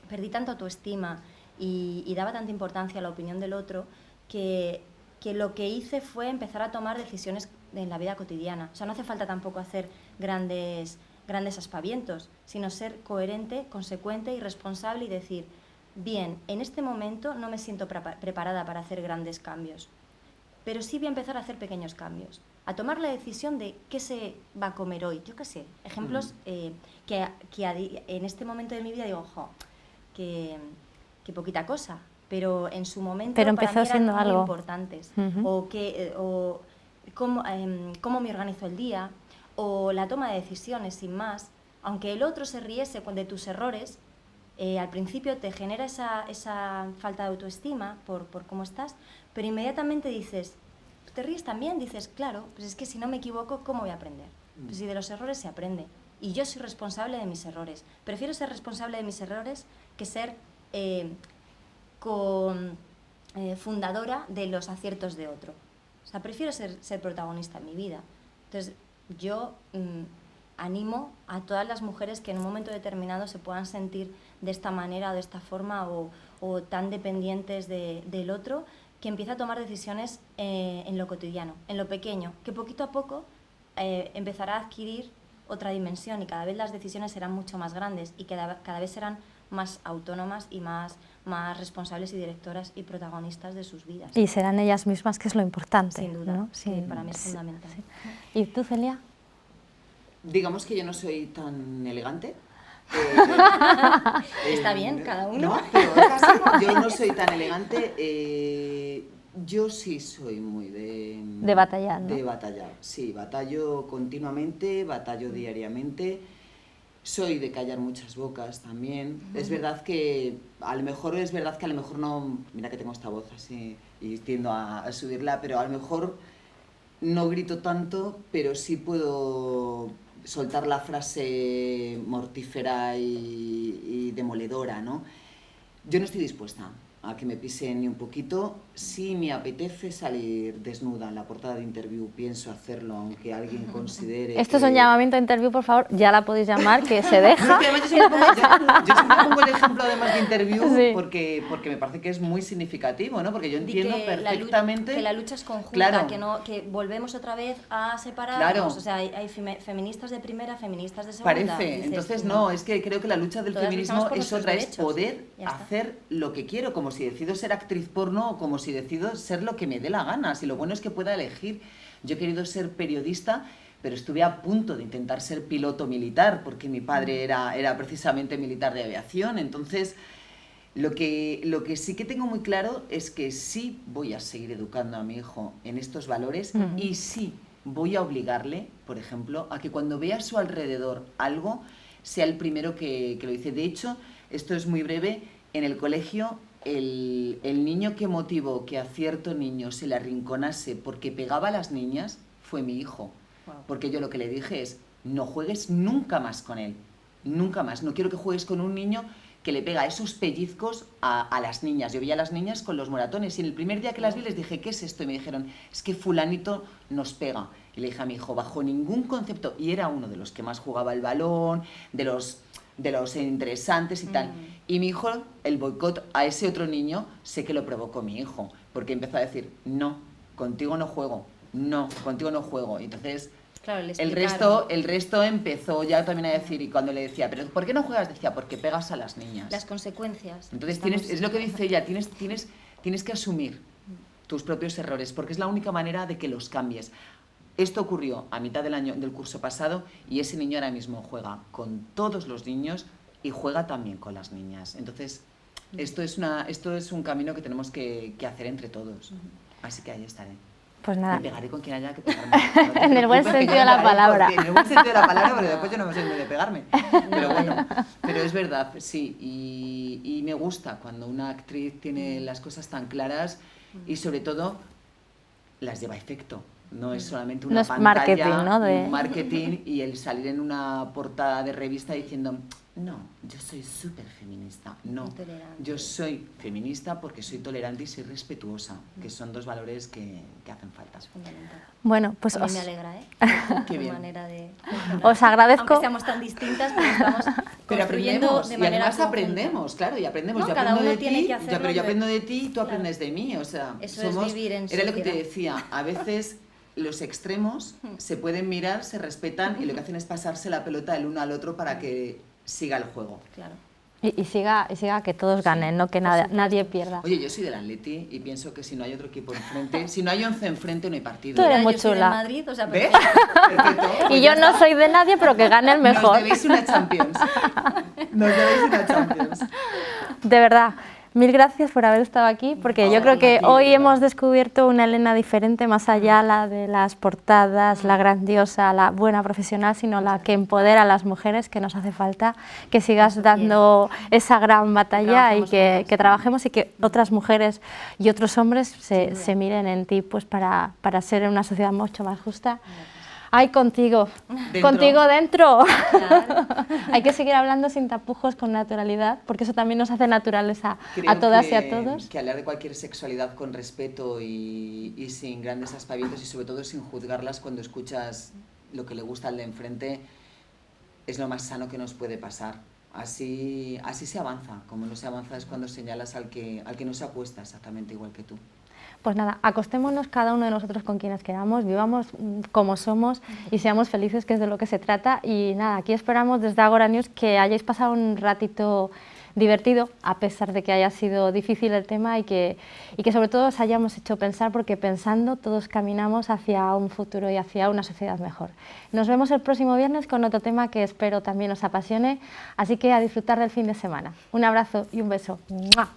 S3: perdí tanta autoestima y daba tanta importancia a la opinión del otro que lo que hice fue empezar a tomar decisiones en la vida cotidiana. O sea, no hace falta tampoco hacer grandes aspavientos, sino ser coherente, consecuente y responsable y decir, bien, en este momento no me siento preparada para hacer grandes cambios, pero sí voy a empezar a hacer pequeños cambios, a tomar la decisión de qué se va a comer hoy. Yo qué sé, ejemplos que en este momento de mi vida digo, ojo, que poquita cosa, pero en su momento
S1: pero
S3: para
S1: empezó
S3: mí eran
S1: siendo
S3: muy
S1: algo
S3: importantes.
S1: Uh-huh.
S3: O cómo me organizo el día, o la toma de decisiones sin más. Aunque el otro se riese de tus errores, al principio te genera esa falta de autoestima por cómo estás, pero inmediatamente dices, te ríes también, dices, claro, pues es que si no me equivoco, ¿cómo voy a aprender? Pues si de los errores se aprende. Y yo soy responsable de mis errores. Prefiero ser responsable de mis errores que ser fundadora de los aciertos de otro. O sea, prefiero ser protagonista en mi vida. Entonces, yo animo a todas las mujeres que en un momento determinado se puedan sentir de esta manera o de esta forma o tan dependientes del otro, que empiece a tomar decisiones en lo cotidiano, en lo pequeño, que poquito a poco empezará a adquirir otra dimensión y cada vez las decisiones serán mucho más grandes y cada vez serán más autónomas y más responsables y directoras y protagonistas de sus vidas.
S1: Y serán ellas mismas, que es lo importante.
S3: Sin duda,
S1: ¿no?
S3: sí, para mí es fundamental.
S1: Sí. ¿Y tú, Celia?
S2: Digamos que yo no soy tan elegante.
S3: Está bien, cada uno.
S2: No, pero casi, yo no soy tan elegante. Yo sí soy muy
S1: de batallar, ¿no?
S2: De batallar, sí, batallo continuamente, batallo diariamente. Soy de callar muchas bocas también. Es verdad que a lo mejor no, mira que tengo esta voz así y tiendo a subirla, pero a lo mejor no grito tanto, pero sí puedo soltar la frase mortífera y demoledora, ¿no? Yo no estoy dispuesta a que me pisen ni un poquito. Si me apetece salir desnuda en la portada de Interview, pienso hacerlo, aunque alguien considere
S1: Esto es un llamamiento a Interview, por favor, ya la podéis llamar, que se deja.
S2: Yo siempre pongo el ejemplo además de Interview, sí, porque me parece que es muy significativo, ¿no? Porque yo entiendo perfectamente...
S3: Que la lucha es conjunta,
S2: claro,
S3: que volvemos otra vez a separarnos,
S2: claro,
S3: o sea, hay feministas de primera, feministas de segunda.
S2: Parece, entonces no, es que creo que la lucha del feminismo es otra,
S3: derechos,
S2: es poder hacer lo que quiero, como si decido ser actriz porno o como si decido ser lo que me dé la gana. Si lo bueno es que pueda elegir. Yo he querido ser periodista, pero estuve a punto de intentar ser piloto militar, porque mi padre era precisamente militar de aviación. Entonces, lo que sí que tengo muy claro es que sí voy a seguir educando a mi hijo en estos valores y sí voy a obligarle, por ejemplo, a que cuando vea a su alrededor algo, sea el primero que lo dice. De hecho, esto es muy breve, en el colegio... El niño que motivó que a cierto niño se le arrinconase porque pegaba a las niñas fue mi hijo. Wow. Porque yo lo que le dije es, no juegues nunca más con él, nunca más. No quiero que juegues con un niño que le pega esos pellizcos a las niñas. Yo veía a las niñas con los moratones y en el primer día que las vi les dije, ¿qué es esto? Y me dijeron, es que fulanito nos pega. Y le dije a mi hijo, bajo ningún concepto, y era uno de los que más jugaba el balón, de los interesantes y tal. Y mi hijo, el boicot a ese otro niño, sé que lo provocó mi hijo, porque empezó a decir, no, contigo no juego, no, contigo no juego. Y entonces, claro, el resto empezó ya también a decir, y cuando le decía, ¿pero por qué no juegas? Decía, porque pegas a las niñas.
S3: Las consecuencias.
S2: Entonces, es lo que dice ella, tienes que asumir tus propios errores, porque es la única manera de que los cambies. Esto ocurrió a mitad del curso pasado y ese niño ahora mismo juega con todos los niños y juega también con las niñas. Entonces, esto es un camino que tenemos que hacer entre todos. Así que ahí estaré.
S1: Pues nada.
S2: Me pegaré con quien haya que pegarme. No
S1: en el buen sentido de la palabra.
S2: En el buen sentido de la palabra, porque después yo no me sé de pegarme. Pero bueno, pero es verdad, sí. Y me gusta cuando una actriz tiene las cosas tan claras y sobre todo las lleva a efecto. No es solamente una pantalla,
S1: marketing, ¿no?
S2: Un marketing y el salir en una portada de revista diciendo, no, yo soy súper feminista. No, yo soy feminista porque soy tolerante y soy respetuosa, que son dos valores que hacen falta.
S1: Bueno, pues
S3: a mí me alegra, ¿eh?
S2: Qué bien.
S3: Manera de
S1: os agradezco.
S3: Aunque seamos tan distintas, pero estamos construyendo de manera
S2: y además
S3: conjunta.
S2: aprendemos, claro, y aprendemos.
S3: No,
S2: yo
S3: cada
S2: aprendo
S3: uno
S2: de
S3: tiene
S2: ti,
S3: que hacerlo
S2: pero yo aprendo de ti y tú aprendes de mí. O sea,
S3: eso es vivir en
S2: era lo que te
S3: sociedad.
S2: decía, a veces los extremos se pueden mirar, se respetan y lo que hacen es pasarse la pelota del uno al otro para que siga el juego.
S3: Claro.
S1: Y siga que todos ganen, no que nadie pierda.
S2: Oye, yo soy del Atleti y pienso que si no hay otro equipo enfrente, si no hay 11 enfrente no hay partido.
S1: Tú eres muy
S3: yo
S1: chula.
S3: soy de Madrid, o sea,
S2: ¿Ves? Perfecto.
S1: Y yo no soy de nadie, pero que gane el mejor.
S2: Nos debéis una Champions. Nos debéis una Champions.
S1: De verdad. Mil gracias por haber estado aquí, porque yo creo que hoy hemos descubierto una Elena diferente, más allá la de las portadas, la grandiosa, la buena profesional, sino la que empodera a las mujeres, que nos hace falta, que sigas dando esa gran batalla y que trabajemos y que otras mujeres y otros hombres se miren en ti pues para ser una sociedad mucho más justa. ¡Ay, contigo! ¡Contigo dentro! Claro. Hay que seguir hablando sin tapujos, con naturalidad, porque eso también nos hace naturales a todas y a todos.
S2: Que hablar de cualquier sexualidad con respeto y sin grandes aspavientos y sobre todo sin juzgarlas cuando escuchas lo que le gusta al de enfrente es lo más sano que nos puede pasar. Así se avanza. Como no se avanza es cuando señalas al que no se acuesta exactamente igual que tú.
S1: Pues nada, acostémonos cada uno de nosotros con quienes queramos, vivamos como somos y seamos felices, que es de lo que se trata. Y nada, aquí esperamos desde Agora News que hayáis pasado un ratito divertido, a pesar de que haya sido difícil el tema, y que sobre todo os hayamos hecho pensar, porque pensando todos caminamos hacia un futuro y hacia una sociedad mejor. Nos vemos el próximo viernes con otro tema que espero también os apasione, así que a disfrutar del fin de semana. Un abrazo y un beso. ¡Mua!